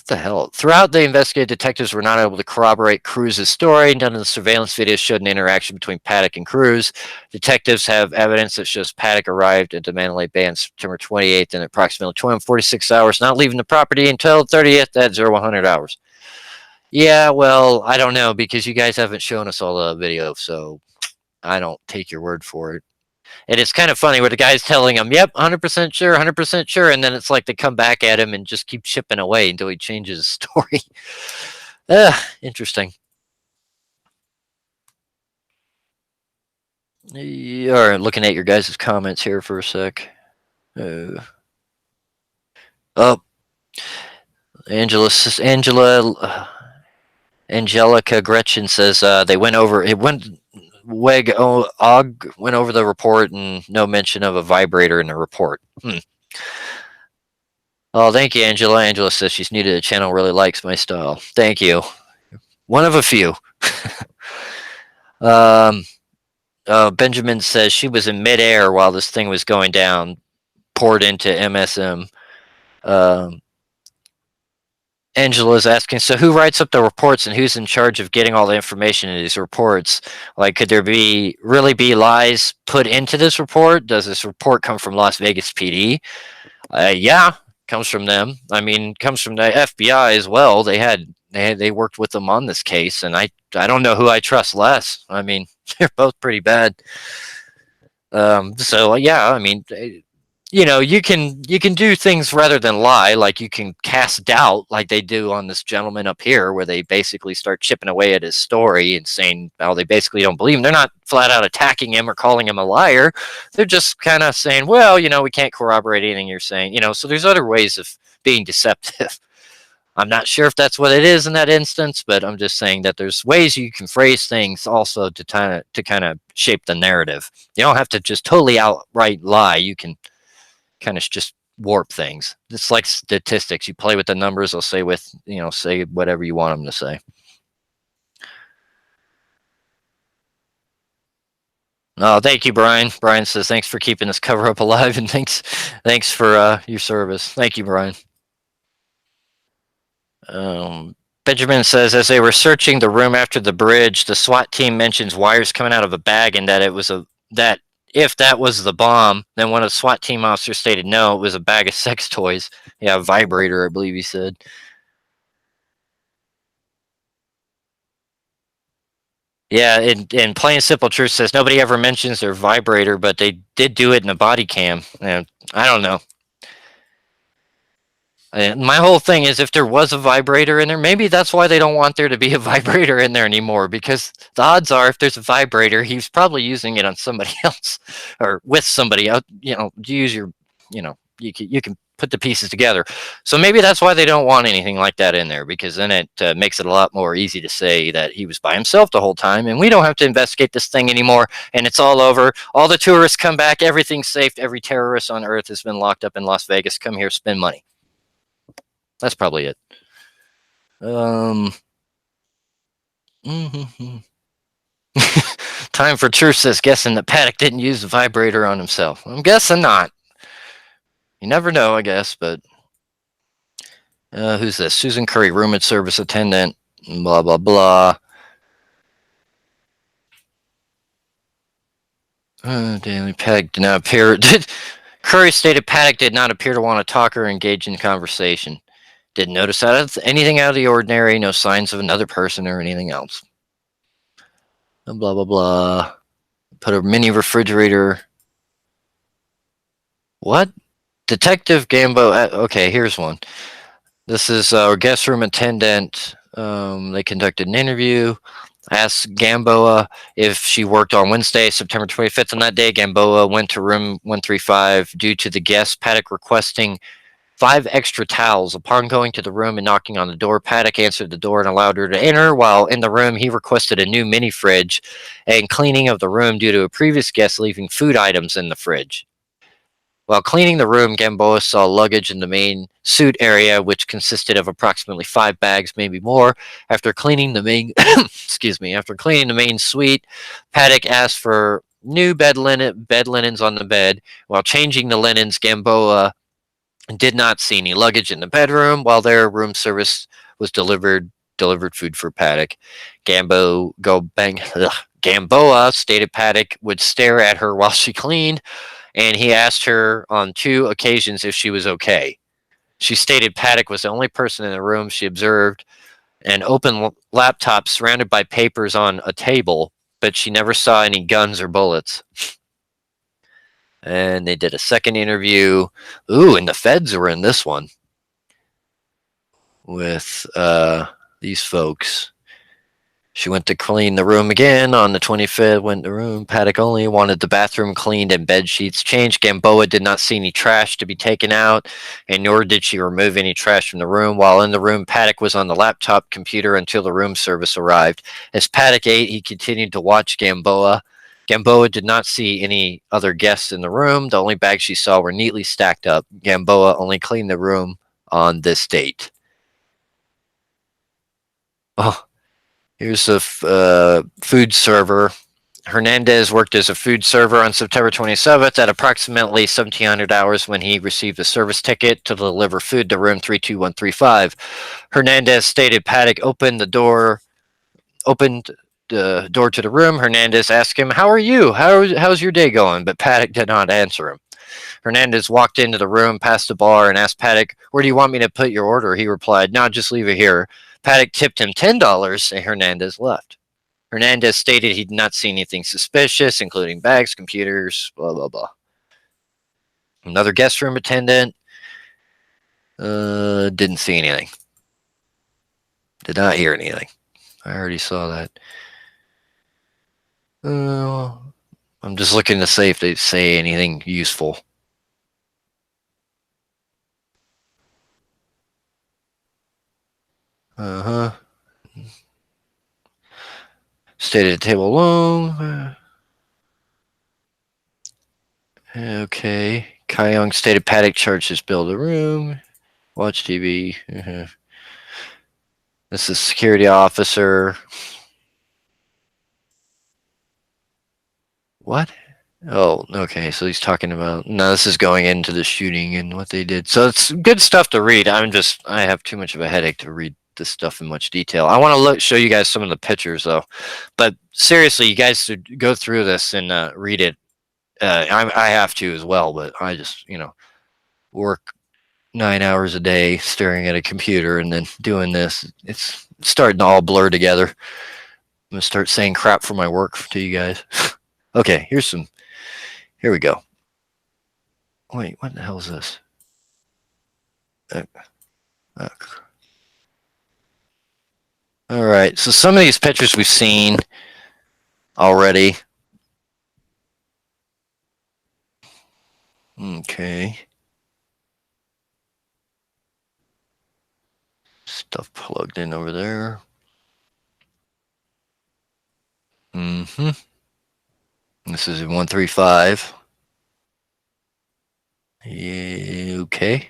the hell? Throughout the investigative detectives were not able to corroborate Cruz's story. None of the surveillance videos showed an interaction between Paddock and Cruz. Detectives have evidence that shows Paddock arrived at the Mandalay Bay on September 28th in approximately 246 hours, not leaving the property until 30th at 0100 hours. Yeah, well, I don't know because you guys haven't shown us all the video, so I don't take your word for it. And it's kind of funny where the guy's telling him, yep, 100% sure, 100% sure. And then it's like they come back at him and just keep chipping away until he changes his story. Interesting. All right, looking at your guys' comments here for a sec. Oh, Angelica Gretchen says they went over it. Og went over the report and no mention of a vibrator in the report. Oh, thank you, Angela. Angela says she's new to the channel, really likes my style. Thank you. One of a few. um, Benjamin says she was in midair while this thing was going down, poured into MSM. Um, Angela's asking, so who writes up the reports and who's in charge of getting all the information in these reports? Like, could there really be lies put into this report? Does this report come from Las Vegas PD? Yeah, comes from them. I mean, comes from the FBI as well. They worked with them on this case, and I don't know who I trust less. I mean, they're both pretty bad. So yeah, I mean, you can do things rather than lie. Like you can cast doubt, like they do on this gentleman up here, where they basically start chipping away at his story and saying, "Oh, they basically don't believe him." They're not flat out attacking him or calling him a liar. They're just kind of saying, "Well, we can't corroborate anything you're saying." So there's other ways of being deceptive. I'm not sure if that's what it is in that instance, but I'm just saying that there's ways you can phrase things also to kind of shape the narrative. You don't have to just totally outright lie. You can kind of just warp things. It's like statistics. You play with the numbers. They'll say whatever you want them to say. Oh, thank you, Brian. Brian says thanks for keeping this cover up alive, and thanks for your service. Thank you, Brian. Benjamin says, as they were searching the room after the bridge, the SWAT team mentions wires coming out of a bag, and that that if that was the bomb, then one of the SWAT team officers stated no, it was a bag of sex toys. Yeah, a vibrator, I believe he said. Yeah, and Plain Simple Truth says nobody ever mentions their vibrator, but they did do it in a body cam. And I don't know. My whole thing is if there was a vibrator in there, maybe that's why they don't want there to be a vibrator in there anymore, because the odds are if there's a vibrator, he's probably using it on somebody else or with somebody else. Use your, you can put the pieces together. So maybe that's why they don't want anything like that in there, because then it makes it a lot more easy to say that he was by himself the whole time and we don't have to investigate this thing anymore and it's all over. All the tourists come back, everything's safe, every terrorist on earth has been locked up in Las Vegas. Come here, spend money. That's probably it. Mhm. Time for Truth says, guessing that Paddock didn't use the vibrator on himself. I'm guessing not. You never know, I guess, but who's this? Susan Curry, room and service attendant, blah, blah, blah. Daily Paddock did not appear. Curry stated Paddock did not appear to want to talk or engage in conversation. Didn't notice anything out of the ordinary, no signs of another person or anything else. Blah, blah, blah. Put a mini refrigerator. What? Detective Gambo. Okay, here's one. This is our guest room attendant. They conducted an interview. Asked Gamboa if she worked on Wednesday, September 25th. On that day, Gamboa went to room 135 due to the guest Paddock requesting 5 extra towels. Upon going to the room and knocking on the door, Paddock answered the door and allowed her to enter. While in the room, he requested a new mini fridge and cleaning of the room due to a previous guest leaving food items in the fridge. While cleaning the room, Gamboa saw luggage in the main suite area, which consisted of approximately 5 bags, maybe more. After cleaning the main, after cleaning the main suite, Paddock asked for new bed linens on the bed. While changing the linens, Gamboa did not see any luggage in the bedroom. While their room service was delivered food for Paddock. Gamboa stated Paddock would stare at her while she cleaned, and he asked her on 2 occasions if she was okay. She stated Paddock was the only person in the room. She observed an open laptop surrounded by papers on a table, but she never saw any guns or bullets. And they did a second interview. Ooh, and the feds were in this one with these folks. She went to clean the room again on the 25th. Went to the room. Paddock only wanted the bathroom cleaned and bed sheets changed. Gamboa did not see any trash to be taken out, and nor did she remove any trash from the room. While in the room, Paddock was on the laptop computer until the room service arrived. As Paddock ate, he continued to watch Gamboa. Gamboa did not see any other guests in the room. The only bags she saw were neatly stacked up. Gamboa only cleaned the room on this date. Oh, here's a food server. Hernandez worked as a food server on September 27th at approximately 1700 hours when he received a service ticket to deliver food to room 32135. Hernandez stated Paddock opened the door to the room. Hernandez asked him, "How are you? How's your day going?" But Paddock did not answer him. Hernandez walked into the room past the bar and asked Paddock, "Where do you want me to put your order?" He replied, "No, just leave it here." Paddock tipped him $10 and Hernandez left. Hernandez stated he did not see anything suspicious, including bags, computers, blah, blah, blah. Another guest room attendant didn't see anything. Did not hear anything. I already saw that. I'm just looking to see if they say anything useful. Uh-huh. Stayed at the table alone. Okay. Kyung stated Paddock charged his bill to the room. Watch TV. Uh-huh. This is security officer. What? Oh, okay. So he's talking about. No, this is going into the shooting and what they did. So it's good stuff to read. I have too much of a headache to read this stuff in much detail. I want to show you guys some of the pictures though. But seriously, you guys should go through this and read it. I have to as well, but I just, work 9 hours a day staring at a computer and then doing this. It's starting to all blur together. I'm gonna start saying crap for my work to you guys. Okay, here we go. Wait, what the hell is this? Uh, uh, all right, so some of these pictures we've seen already. Okay. Stuff plugged in over there. Mm-hmm. This is in 135. Yeah, okay.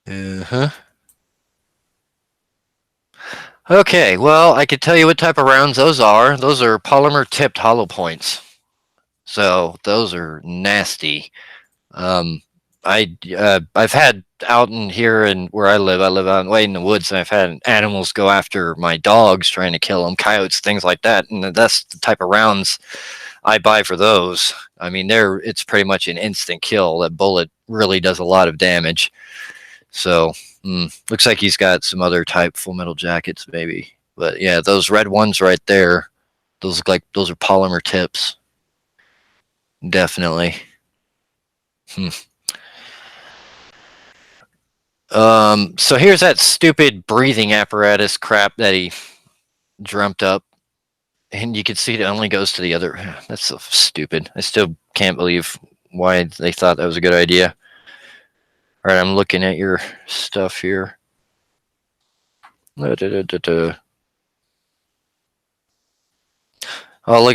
Uh-huh. Okay, well, I could tell you what type of rounds those are. Those are polymer tipped hollow points. So those are nasty. Um, I've had out in here and where I live out way in the woods, and I've had animals go after my dogs trying to kill them, coyotes, things like that. And that's the type of rounds I buy for those. I mean, it's pretty much an instant kill. That bullet really does a lot of damage. So looks like he's got some other type Full Metal Jackets, maybe. But yeah, those red ones right there, those look like those are polymer tips. Definitely. Hmm. So here's that stupid breathing apparatus crap that he dreamt up. And you can see it only goes to the other. That's so stupid. I still can't believe why they thought that was a good idea. All right, I'm looking at your stuff here. Oh, look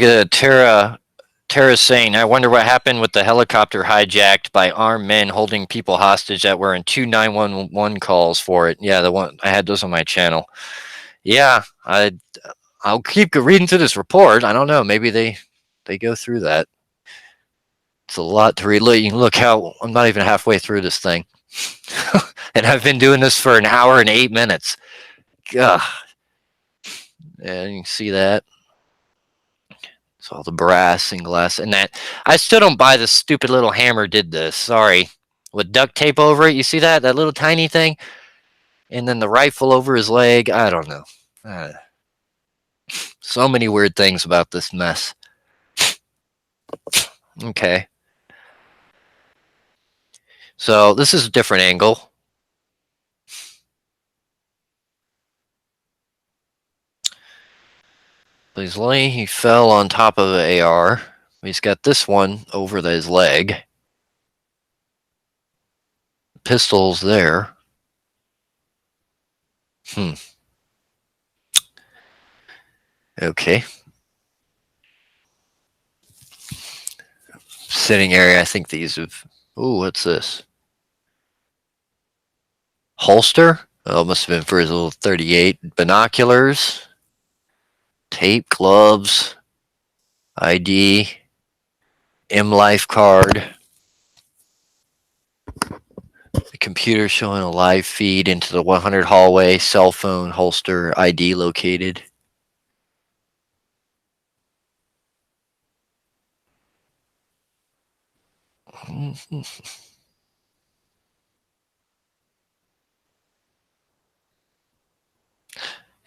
at it. Tara's saying, I wonder what happened with the helicopter hijacked by armed men holding people hostage that were in two 911 calls for it. Yeah, the one I had those on my channel. Yeah, I'll keep reading through this report. I don't know. Maybe they go through that. It's a lot to read. Look how I'm not even halfway through this thing, and I've been doing this for an hour and 8 minutes. Ugh. Yeah, you can see that. It's all the brass and glass and that. I still don't buy the stupid little hammer did this. Sorry. With duct tape over it. You see that? That little tiny thing? And then the rifle over his leg. I don't know. So many weird things about this mess. Okay. So this is a different angle. He fell on top of the AR. He's got this one over his leg. Pistol's there. Okay. Sitting area, I think these have... Ooh, what's this? Holster? Oh, must have been for his little 38. Binoculars. Tape, gloves. ID. M-Life card. The computer showing a live feed into the 100 hallway. Cell phone, holster, ID located.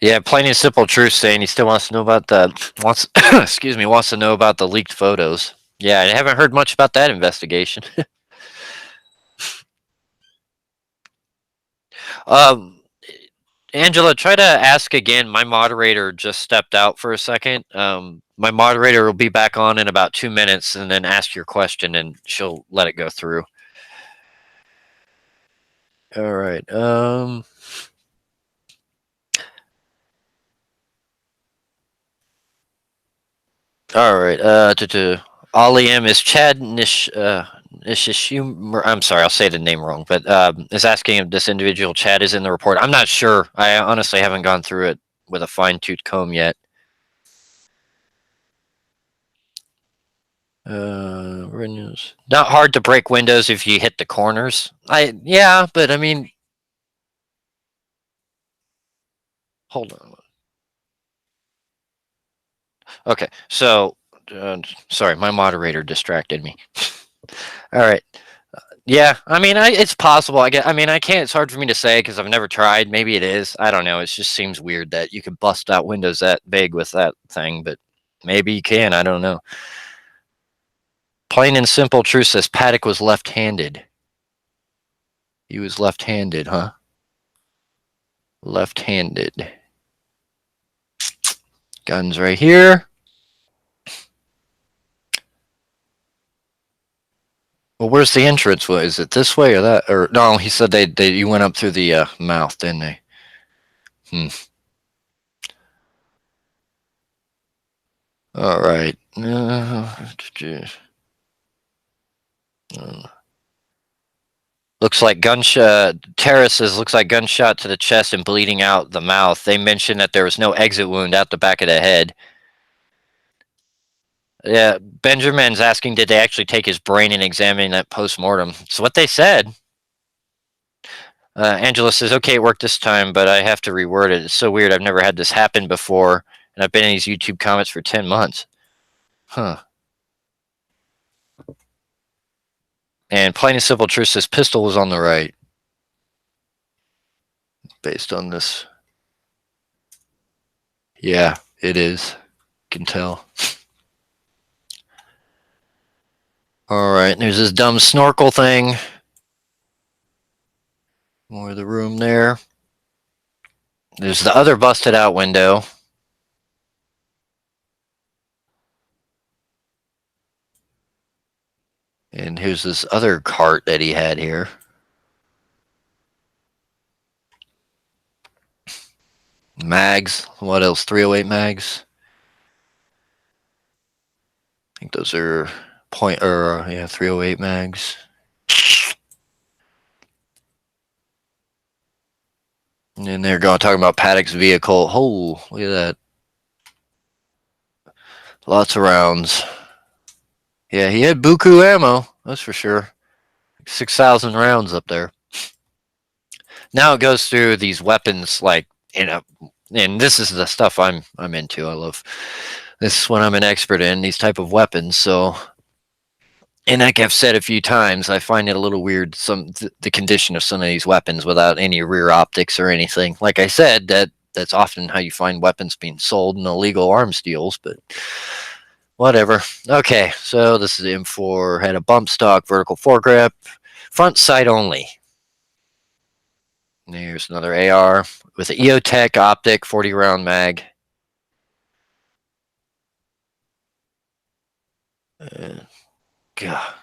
Yeah, plain and simple truth saying he still wants to know about wants to know about the leaked photos. Yeah, I haven't heard much about that investigation. um, Angela, try to ask again. My moderator just stepped out for a second. My moderator will be back on in about 2 minutes, and then ask your question, and she'll let it go through. All right. All right. Ali M is Chad Nishishum. I'm sorry, I'll say the name wrong, but is asking if this individual Chad is in the report. I'm not sure. I honestly haven't gone through it with a fine-tooth comb yet. Windows. Not hard to break windows if you hit the corners. Yeah, but I mean, hold on. Okay, so sorry, my moderator distracted me. All right. Yeah, I mean, it's possible. I mean, I can't. It's hard for me to say because I've never tried. Maybe it is. I don't know. It just seems weird that you could bust out windows that big with that thing, but maybe you can. I don't know. Plain and simple truth says Paddock was left-handed. He was left-handed, huh? Left-handed. Guns right here. Well, where's the entrance? What is it? This way or that? Or no? He said you went up through the mouth, didn't they? All right. Looks like gunshot. Terraces looks like gunshot to the chest and bleeding out the mouth. They mentioned that there was no exit wound out the back of the head. Yeah, Benjamin's asking, did they actually take his brain and examine that post-mortem? It's what they said. Angela says, okay, it worked this time, but I have to reword it. It's so weird. I've never had this happen before, and I've been in these YouTube comments for 10 months. Huh. And plain and simple truth says pistol was on the right. Based on this. Yeah, it is. You can tell. Alright, there's this dumb snorkel thing. More of the room there. There's the other busted out window. And here's this other cart that he had here. Mags. What else? 308 mags. I think those are 308 mags. And then they're talking about Paddock's vehicle. Oh, look at that. Lots of rounds. Yeah, he had buku ammo, that's for sure. 6,000 rounds up there. Now it goes through these weapons, like, and this is the stuff I'm into. I love this is what I'm an expert in, these type of weapons. So, and like I've said a few times, I find it a little weird the condition of some of these weapons without any rear optics or anything. Like I said, that's often how you find weapons being sold in illegal arms deals, but whatever. Okay, so this is the M4, had a bump stock, vertical foregrip, front sight only. There's another AR with an EOTech optic, 40 round mag. God.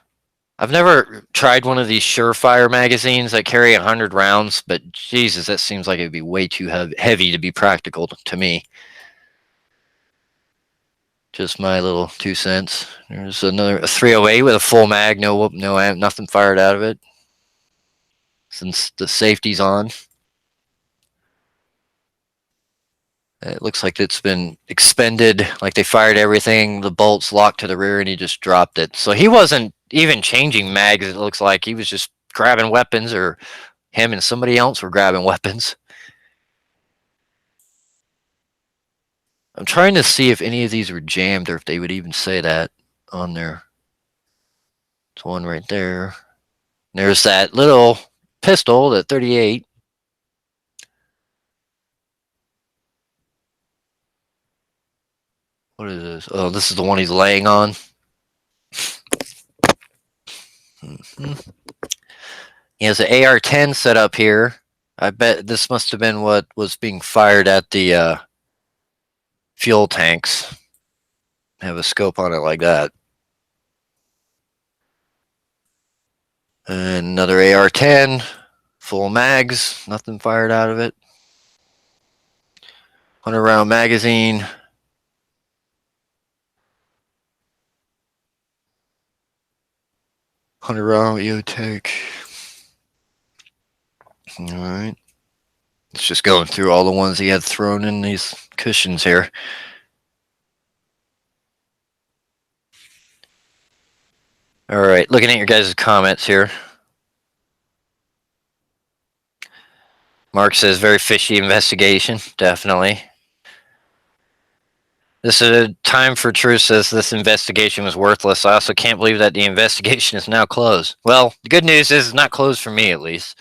I've never tried one of these Surefire magazines that carry 100 rounds, but Jesus, that seems like it'd be way too heavy to be practical to me. Just my little 2 cents. There's another 308 with a full mag, nothing fired out of it since the safety's on. It looks like it's been expended, like they fired everything, the bolts locked to the rear, and he just dropped it. So he wasn't even changing mags, it looks like. He was just grabbing weapons, or him and somebody else were grabbing weapons. I'm trying to see if any of these were jammed, or if they would even say that on there. There's one right there. There's that little pistol, the 38. What is this? Oh, this is the one he's laying on. He has an AR-10 set up here. I bet this must have been what was being fired at the fuel tanks. Have a scope on it like that. And another AR-10, full mags, nothing fired out of it. 100-round magazine. $100 EOTech. All right. It's just going through all the ones he had thrown in these cushions here. All right, looking at your guys' comments here. Mark says very fishy investigation, definitely. This is a time for truth says this investigation was worthless. I also can't believe that the investigation is now closed. Well, the good news is it's not closed for me, at least.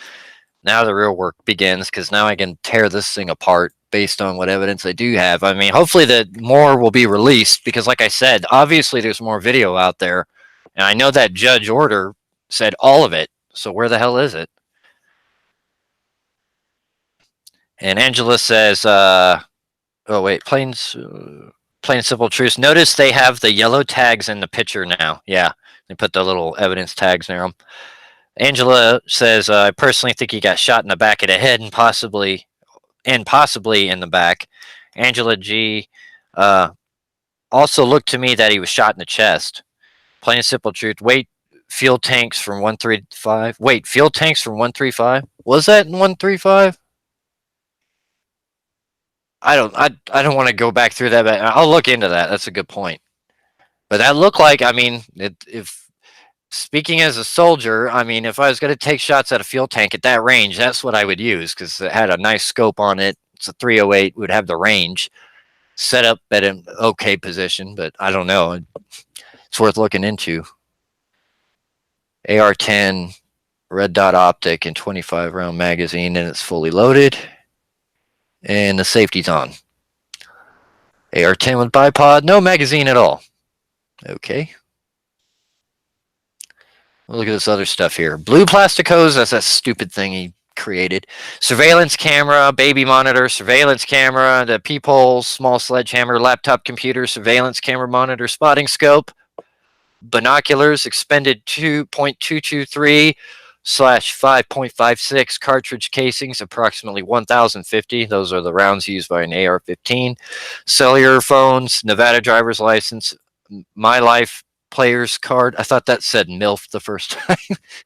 Now the real work begins, because now I can tear this thing apart based on what evidence I do have. I mean, hopefully that more will be released, because like I said, obviously there's more video out there. And I know that judge order said all of it. So where the hell is it? And Angela says, oh wait, plain simple truth. Notice they have the yellow tags in the picture now. Yeah, they put the little evidence tags near them. Angela says, I personally think he got shot in the back of the head and possibly in the back. Angela G also looked to me that he was shot in the chest. Plain and simple truth. Wait, fuel tanks from 135. Wait, fuel tanks from 135? Was that in 135? I don't want to go back through that, but I'll look into that. That's a good point. But that looked like, I mean, if speaking as a soldier, I mean, if I was going to take shots at a fuel tank at that range, that's what I would use, because it had a nice scope on it. It's a 308, would have the range set up at an okay position, but I don't know. It's worth looking into. AR-10, red dot optic, and 25-round magazine, and it's fully loaded. And the safety's on. AR-10 with bipod, no magazine at all. Okay. Look at this other stuff here. Blue plastic hose, that's that stupid thing he created. Surveillance camera, baby monitor, surveillance camera, the peephole, small sledgehammer, laptop computer, surveillance camera monitor, spotting scope, binoculars, expended 2.223 slash 5.56 cartridge casings, approximately 1,050. Those are the rounds used by an AR-15. Cellular phones, Nevada driver's license, My Life player's card. I thought that said MILF the first time.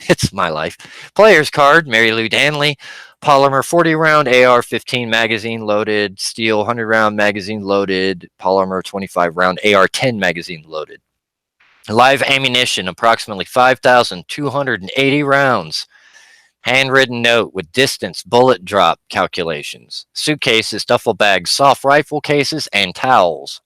It's My Life. Player's card, Mary Lou Danley. Polymer 40-round AR-15 magazine loaded. Steel 100-round magazine loaded. Polymer 25-round AR-10 magazine loaded. Live ammunition, approximately 5,280 rounds. Handwritten note with distance, bullet drop calculations. Suitcases, duffel bags, soft rifle cases, and towels.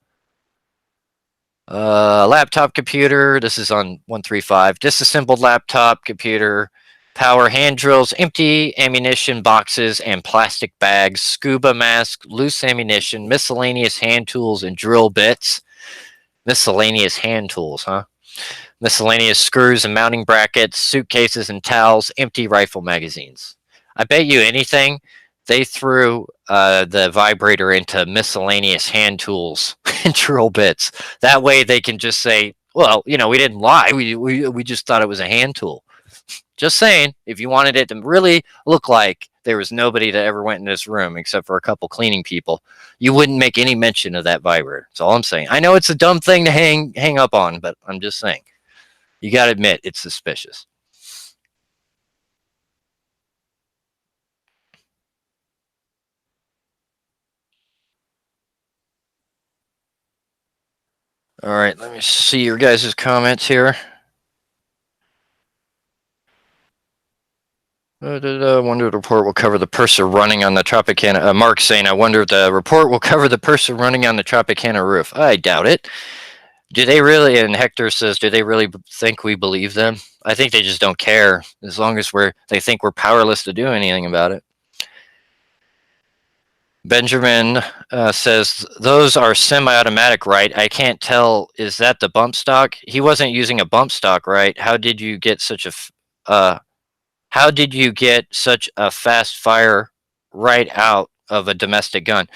Laptop computer, this is on 135. Disassembled laptop computer. Power hand drills, empty ammunition boxes, and plastic bags. Scuba mask, loose ammunition, miscellaneous hand tools, and drill bits. Miscellaneous hand tools, huh? Miscellaneous screws and mounting brackets, suitcases and towels, empty rifle magazines. I bet you anything, they threw the vibrator into miscellaneous hand tools and drill bits. That way they can just say, Well, we didn't lie. We just thought it was a hand tool. Just saying, if you wanted it to really look like there was nobody that ever went in this room except for a couple cleaning people, you wouldn't make any mention of that vibrator. That's all I'm saying. I know it's a dumb thing to hang up on, but I'm just saying. You got to admit it's suspicious. All right, let me see your guys' comments here. I wonder if the report will cover the person running on the Tropicana. Mark saying, I wonder if the report will cover the person running on the Tropicana roof. I doubt it. Do they really? And Hector says, do they really think we believe them? I think they just don't care. As long as they think we're powerless to do anything about it. Benjamin says, those are semi-automatic, right? I can't tell. Is that the bump stock? He wasn't using a bump stock, right? How did you get such a fast fire right out of a domestic gun?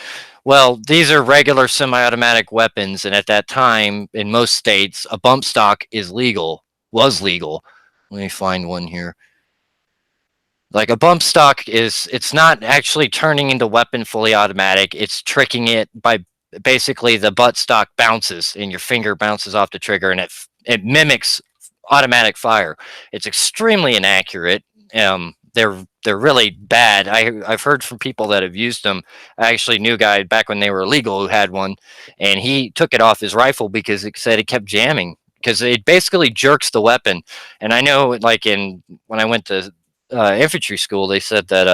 Well, these are regular semi-automatic weapons, and at that time, in most states, a bump stock was legal. Let me find one here. Like a bump stock it's not actually turning into weapon fully automatic. It's tricking it by basically the butt stock bounces and your finger bounces off the trigger and it mimics automatic fire. It's extremely inaccurate. They're really bad. I've heard from people that have used them. I actually knew a guy back when they were illegal who had one, and he took it off his rifle because it said it kept jamming because it basically jerks the weapon. And I know, like when I went to infantry school, they said that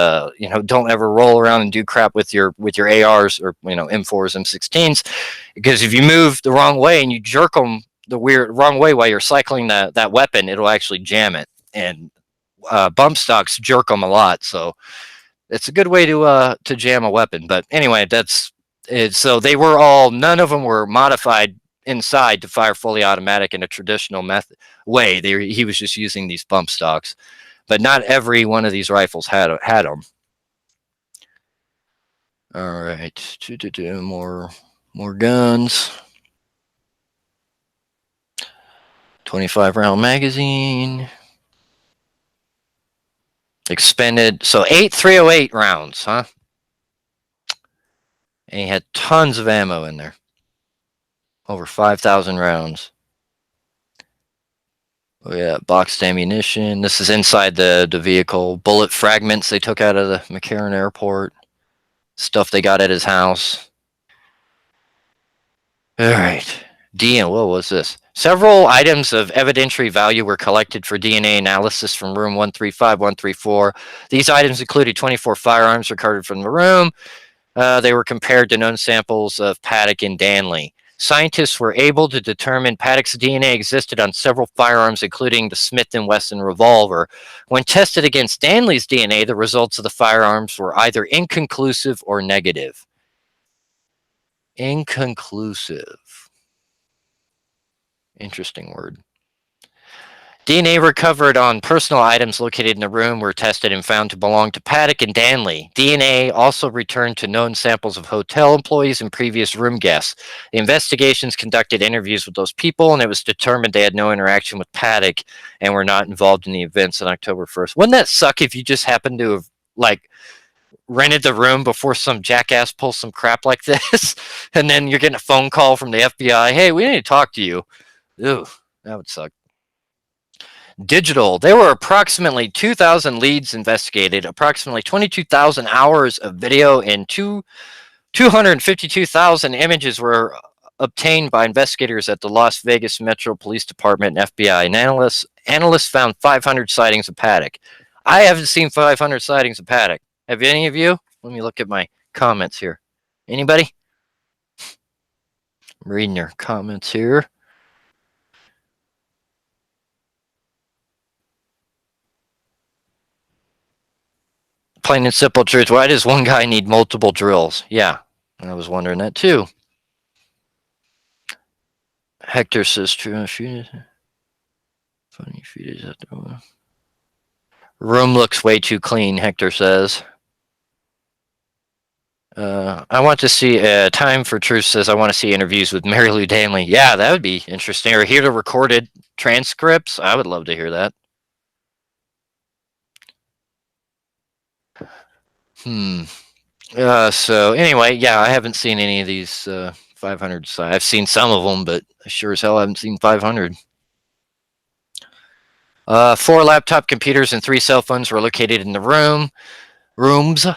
don't ever roll around and do crap with your ARs or M4s, M16s, because if you move the wrong way and you jerk them the wrong way while you're cycling that weapon, it'll actually jam it. And bump stocks jerk them a lot, so it's a good way to jam a weapon. But anyway, that's it. So none of them were modified inside to fire fully automatic in a traditional method way. He was just using these bump stocks, but not every one of these rifles had them. All right, more guns. 25 round magazine. Expended, so 8 308 rounds, huh? And he had tons of ammo in there. Over 5,000 rounds. Oh yeah, boxed ammunition. This is inside the vehicle. Bullet fragments they took out of the McCarran airport. Stuff they got at his house. All right. DNA, what was this? Several items of evidentiary value were collected for DNA analysis from room 135, 134. These items included 24 firearms recovered from the room. They were compared to known samples of Paddock and Danley. Scientists were able to determine Paddock's DNA existed on several firearms, including the Smith & Wesson revolver. When tested against Danley's DNA, the results of the firearms were either inconclusive or negative. Inconclusive. Interesting word. DNA recovered on personal items located in the room were tested and found to belong to Paddock and Danley. DNA also returned to known samples of hotel employees and previous room guests. The investigations conducted interviews with those people, and it was determined they had no interaction with Paddock and were not involved in the events on October 1st. Wouldn't that suck if you just happened to have, rented the room before some jackass pulls some crap like this, and then you're getting a phone call from the FBI, hey, we need to talk to you. Ew, that would suck. Digital. There were approximately 2,000 leads investigated, approximately 22,000 hours of video, and 252,000 images were obtained by investigators at the Las Vegas Metro Police Department and FBI. And analysts found 500 sightings of Paddock. I haven't seen 500 sightings of Paddock. Have any of you? Let me look at my comments here. Anybody? I'm reading your comments here. Plain and simple truth. Why does one guy need multiple drills? Yeah, I was wondering that too. Hector says true. Funny feet at the room looks way too clean, Hector says. I want to see. Time for Truth says I want to see interviews with Mary Lou Danley. Yeah, that would be interesting. Or hear the recorded transcripts. I would love to hear that. Hmm. So anyway, yeah, I haven't seen any of these 500s. I've seen some of them, but I sure as hell haven't seen 500. 4 laptop computers and 3 cell phones were located in the rooms.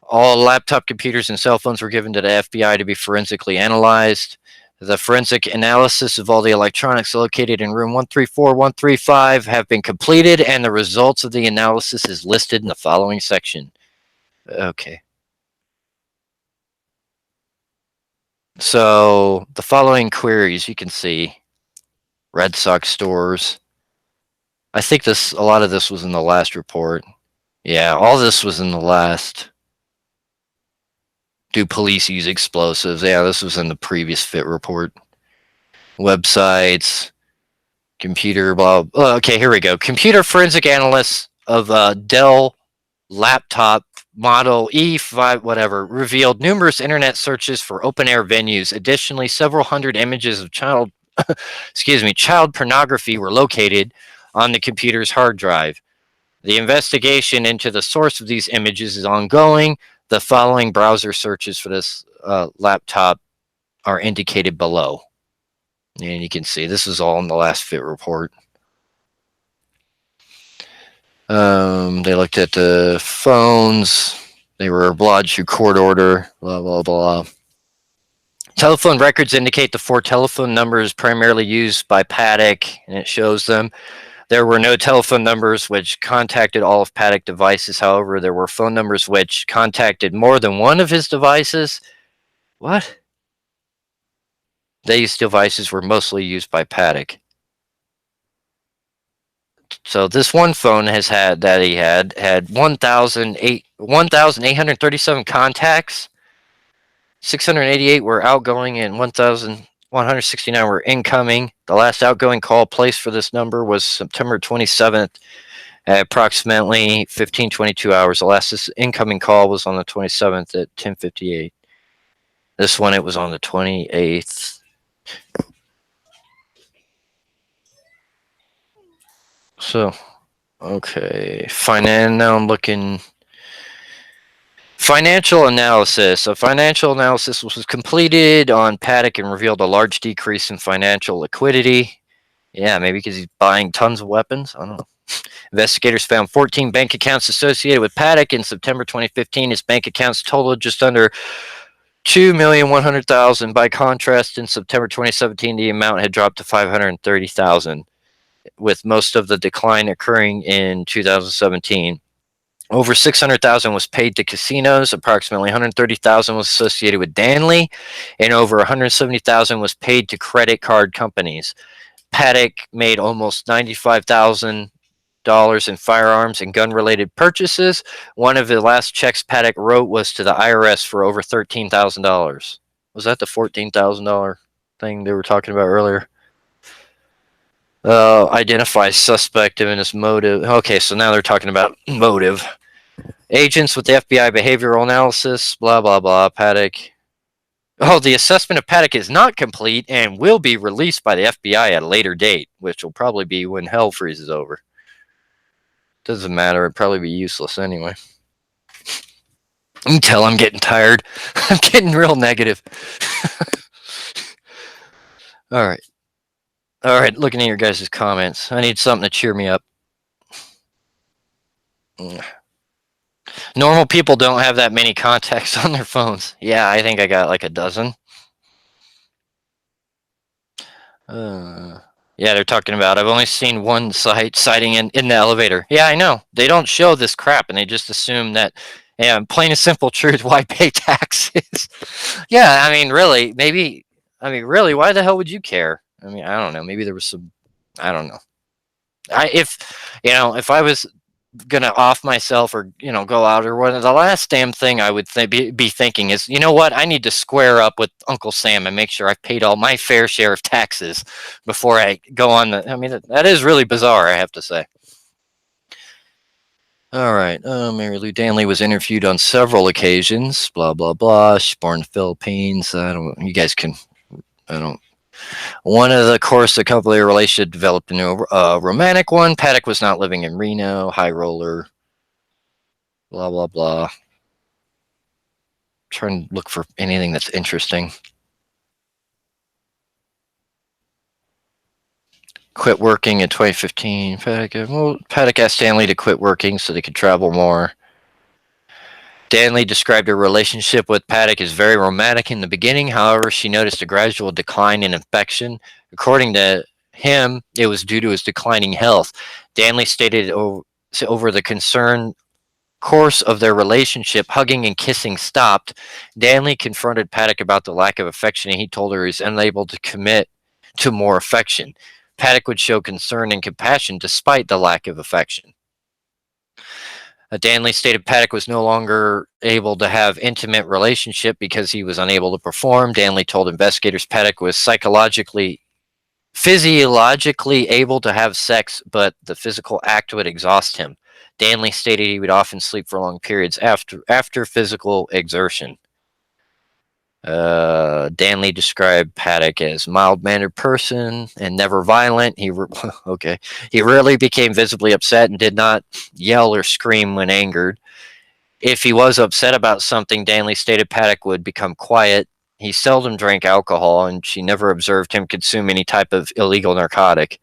All laptop computers and cell phones were given to the FBI to be forensically analyzed. The forensic analysis of all the electronics located in room 134, 135 have been completed, and the results of the analysis is listed in the following section. Okay. So the following queries you can see: Red Sox stores. I think a lot of this was in the last report. Yeah, all this was in the last. Do police use explosives? Yeah, this was in the previous FIT report. Websites, computer, blah. Okay, here we go. Computer forensic analysts of Dell laptop model E5, whatever, revealed numerous internet searches for open air venues. Additionally, several hundred images of child pornography were located on the computer's hard drive. The investigation into the source of these images is ongoing. The following browser searches for this laptop are indicated below. And you can see this is all in the last FIT report. They looked at the phones. They were obliged through court order, blah, blah, blah. Telephone records indicate the 4 telephone numbers primarily used by Paddock, and it shows them. There were no telephone numbers which contacted all of Paddock devices. However, there were phone numbers which contacted more than one of his devices. What? These devices were mostly used by Paddock. So this one phone he had 1,837 contacts. 688 were outgoing and 1,169 were incoming. The last outgoing call placed for this number was September 27th at approximately 15:22 hours. The last incoming call was on the 27th at 10:58. This one, it was on the 28th. So, okay. Now I'm looking. Financial analysis. A financial analysis was completed on Paddock and revealed a large decrease in financial liquidity. Yeah, maybe because he's buying tons of weapons. I don't know. Investigators found 14 bank accounts associated with Paddock in September 2015. His bank accounts totaled just under $2,100,000. By contrast, in September 2017, the amount had dropped to $530,000, with most of the decline occurring in 2017. Over $600,000 was paid to casinos. Approximately $130,000 was associated with Danley, and over $170,000 was paid to credit card companies. Paddock made almost $95,000 in firearms and gun-related purchases. One of the last checks Paddock wrote was to the IRS for over $13,000. Was that the $14,000 thing they were talking about earlier? Identify suspect and his motive. Okay, so now they're talking about motive. Agents with the FBI behavioral analysis, blah, blah, blah. Paddock. Oh, the assessment of Paddock is not complete and will be released by the FBI at a later date, which will probably be when hell freezes over. Doesn't matter. It'd probably be useless anyway. You can tell I'm getting tired. I'm getting real negative. All right. All right, looking at your guys' comments. I need something to cheer me up. Normal people don't have that many contacts on their phones. Yeah, I think I got like a dozen. Yeah, they're talking about, I've only seen one sighting in the elevator. Yeah, I know. They don't show this crap, and they just assume that, yeah, plain and simple truth, why pay taxes? Yeah, I mean, really, why the hell would you care? I mean, I don't know. Maybe there was some, I don't know. If I was gonna off myself or go out or what, the last damn thing I would be thinking is, you know what, I need to square up with Uncle Sam and make sure I've paid all my fair share of taxes before I go on. I mean, that is really bizarre, I have to say. All right. Mary Lou Danley was interviewed on several occasions. Blah blah blah. She's born in the Philippines. I don't. You guys can. I don't. One of the course, the couple of relationship developed into a romantic one. Paddock was not living in Reno. High roller. Blah blah blah. Trying to look for anything that's interesting. Quit working in 2015. Paddock asked Stanley to quit working so they could travel more. Stanley described her relationship with Paddock as very romantic in the beginning. However, she noticed a gradual decline in affection. According to him, it was due to his declining health. Danley stated over the concern course of their relationship, hugging and kissing stopped. Danley confronted Paddock about the lack of affection, and he told her he's unable to commit to more affection. Paddock would show concern and compassion despite the lack of affection. Danley stated Paddock was no longer able to have intimate relationship because he was unable to perform. Danley told investigators Paddock was physiologically able to have sex, but the physical act would exhaust him. Danley stated he would often sleep for long periods after physical exertion. Danley described Paddock as mild-mannered person and never violent. Okay. He rarely became visibly upset and did not yell or scream when angered. If he was upset about something, Danley stated Paddock would become quiet. He seldom drank alcohol, and she never observed him consume any type of illegal narcotic.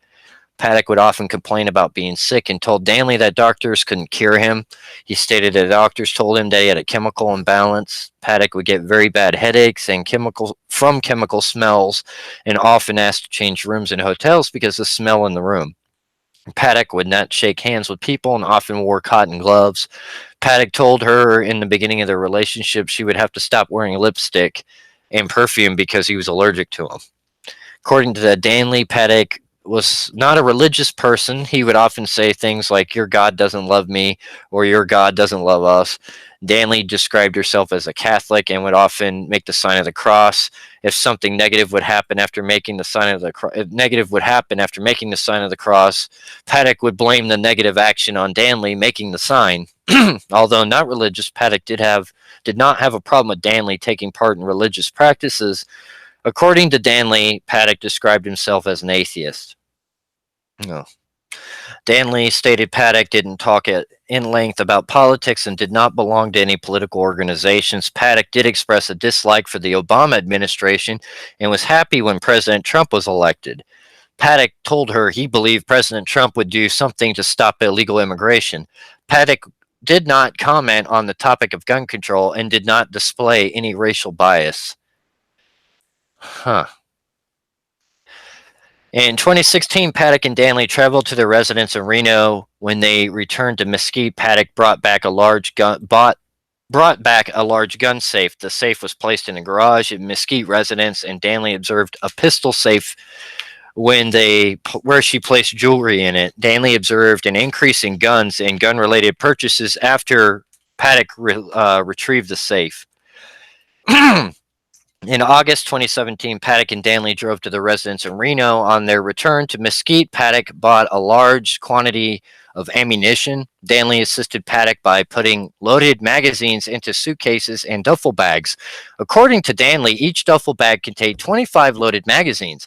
Paddock would often complain about being sick and told Danley that doctors couldn't cure him. He stated that doctors told him that he had a chemical imbalance. Paddock would get very bad headaches and chemical smells, and often asked to change rooms in hotels because of the smell in the room. Paddock would not shake hands with people and often wore cotton gloves. Paddock told her in the beginning of their relationship she would have to stop wearing lipstick and perfume because he was allergic to them. According to the Danley, Paddock was not a religious person. He would often say things like, "Your God doesn't love me," or "Your God doesn't love us." Danley described herself as a Catholic and would often make the sign of the cross. If something negative would happen after making the sign of the cross, Paddock would blame the negative action on Danley making the sign. Although not religious, Paddock did not have a problem with Danley taking part in religious practices. According to Danley, Paddock described himself as an atheist. No. Danley stated Paddock didn't talk in length about politics and did not belong to any political organizations. Paddock did express a dislike for the Obama administration and was happy when President Trump was elected. Paddock told her he believed President Trump would do something to stop illegal immigration. Paddock did not comment on the topic of gun control and did not display any racial bias. Huh. In 2016, Paddock and Danley traveled to their residence in Reno. When they returned to Mesquite, Paddock brought back a large gun safe. The safe was placed in a garage at Mesquite residence, and Danley observed a pistol safe where she placed jewelry in it. Danley observed an increase in guns and gun-related purchases after Paddock retrieved the safe. In August 2017, Paddock and Danley drove to the residence in Reno. On their return to Mesquite, Paddock bought a large quantity of ammunition. Danley assisted Paddock by putting loaded magazines into suitcases and duffel bags. According to Danley, each duffel bag contained 25 loaded magazines.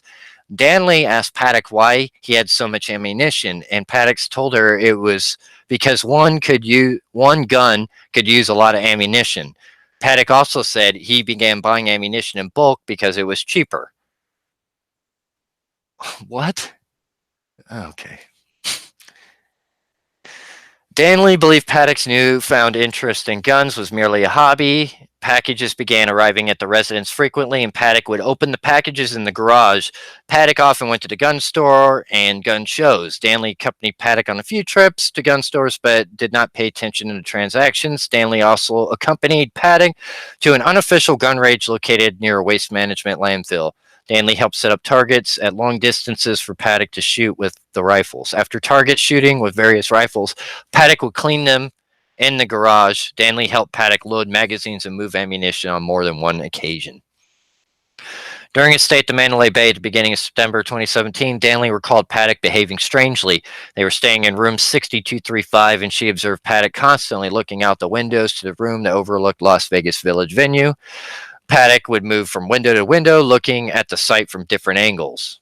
Danley asked Paddock why he had so much ammunition, and Paddock told her it was because one gun could use a lot of ammunition. Paddock also said he began buying ammunition in bulk because it was cheaper. What? Okay. Danley believed Paddock's newfound interest in guns was merely a hobby. Packages began arriving at the residence frequently, and Paddock would open the packages in the garage. Paddock often went to the gun store and gun shows. Danley accompanied Paddock on a few trips to gun stores, but did not pay attention to the transactions. Danley also accompanied Paddock to an unofficial gun range located near a waste management landfill. Danley helped set up targets at long distances for Paddock to shoot with the rifles. After target shooting with various rifles, Paddock would clean them in the garage. Danley helped Paddock load magazines and move ammunition on more than one occasion. During a stay at the Mandalay Bay at the beginning of September 2017, Danley recalled Paddock behaving strangely. They were staying in room 6235, and she observed Paddock constantly looking out the windows to the room that overlooked Las Vegas Village venue. Paddock would move from window to window, looking at the site from different angles.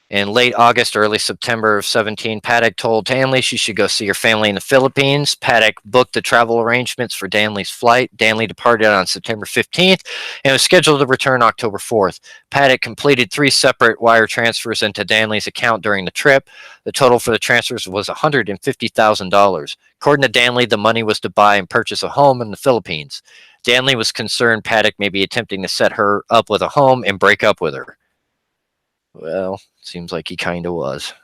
In late August, early September of 17, Paddock told Danley she should go see her family in the Philippines. Paddock booked the travel arrangements for Danley's flight. Danley departed on September 15th and was scheduled to return October 4th. Paddock completed 3 separate wire transfers into Danley's account during the trip. The total for the transfers was $150,000. According to Danley, the money was to buy and purchase a home in the Philippines. Danley was concerned Paddock may be attempting to set her up with a home and break up with her. Well, seems like he kind of was.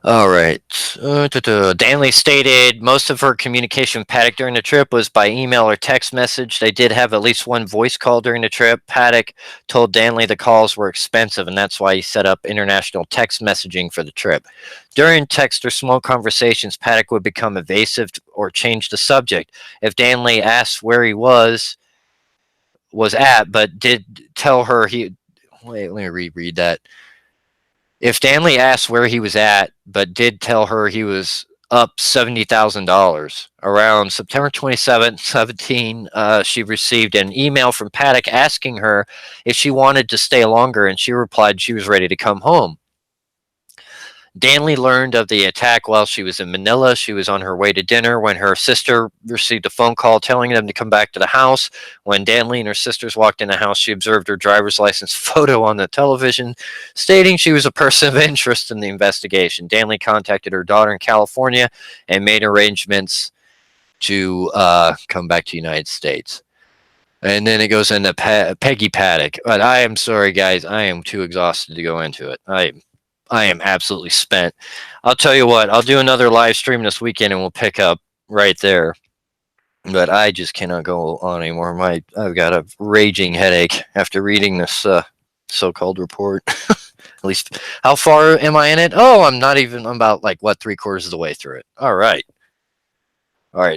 All right. Danley stated most of her communication with Paddock during the trip was by email or text message. They did have at least one voice call during the trip. Paddock told Danley the calls were expensive, and that's why he set up international text messaging for the trip. During text or small conversations, Paddock would become evasive or change the subject. If Danley asked where he was at, but did tell her he... Wait, let me reread that. If Danley asked where he was at, but did tell her he was up $70,000, around September 27th, 17, she received an email from Paddock asking her if she wanted to stay longer, and she replied she was ready to come home. Danley learned of the attack while she was in Manila. She was on her way to dinner when her sister received a phone call telling them to come back to the house. When Danley and her sisters walked in the house, she observed her driver's license photo on the television, stating she was a person of interest in the investigation. Danley contacted her daughter in California and made arrangements to come back to the United States. And then it goes into Peggy Paddock. But I am sorry, guys. I am too exhausted to go into it. I am absolutely spent. I'll tell you what, I'll do another live stream this weekend and we'll pick up right there. But I just cannot go on anymore. I've got a raging headache after reading this so-called report. At least, how far am I in it? Oh, I'm about 3/4 of the way through it. All right.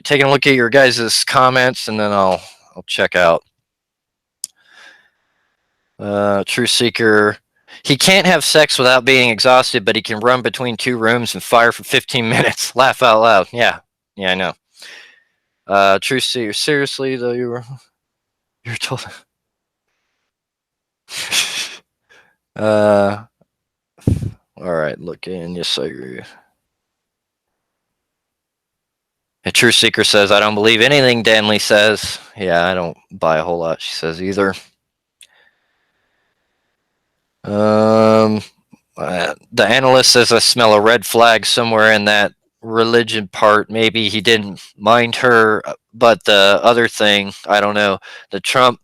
Taking a look at your guys' comments and then I'll check out. True Seeker. He can't have sex without being exhausted, but he can run between 2 rooms and fire for 15 minutes. Laugh out loud. Yeah, I know. True Seeker. Seriously, though, you're told. All right, look in. Yes, I agree. A True Seeker says, I don't believe anything Danley says. Yeah, I don't buy a whole lot she says either. The analyst says I smell a red flag somewhere in that religion part. Maybe he didn't mind her, but the other thing, I don't know. The Trump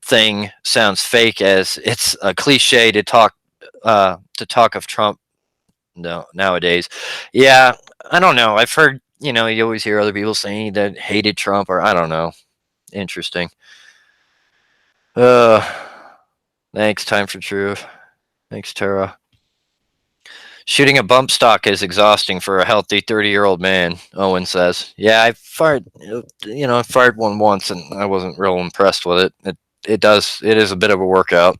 thing sounds fake, as it's a cliche to talk of Trump nowadays. Yeah, I don't know. I've heard, you always hear other people saying that hated Trump, or I don't know. Interesting. Thanks, Time for Truth. Thanks, Tara. Shooting a bump stock is exhausting for a healthy 30-year-old man, Owen says. Yeah, I fired one once and I wasn't real impressed with it. It is a bit of a workout.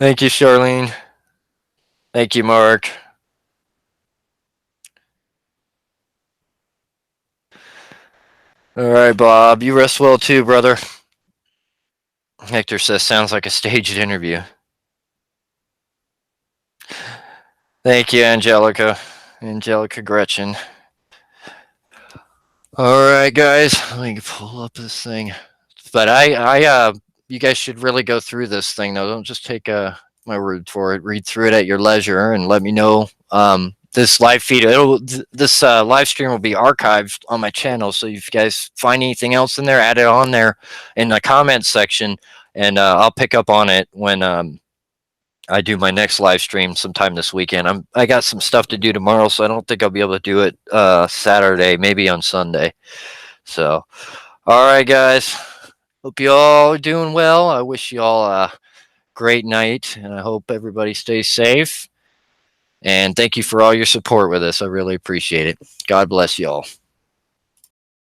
Thank you, Charlene. Thank you, Mark. All right, Bob. You rest well too, brother. Hector says, sounds like a staged interview. Thank you, Angelica. Angelica Gretchen. All right, guys. Let me pull up this thing. But you guys should really go through this thing, though. Don't just take my word for it. Read through it at your leisure and let me know. This live feed, this live stream will be archived on my channel. So if you guys find anything else in there, add it on there in the comments section, and I'll pick up on it when I do my next live stream sometime this weekend. I got some stuff to do tomorrow, so I don't think I'll be able to do it Saturday, maybe on Sunday. So, all right, guys. Hope you all are doing well. I wish you all a great night, and I hope everybody stays safe. And thank you for all your support with us. I really appreciate it. God bless you all.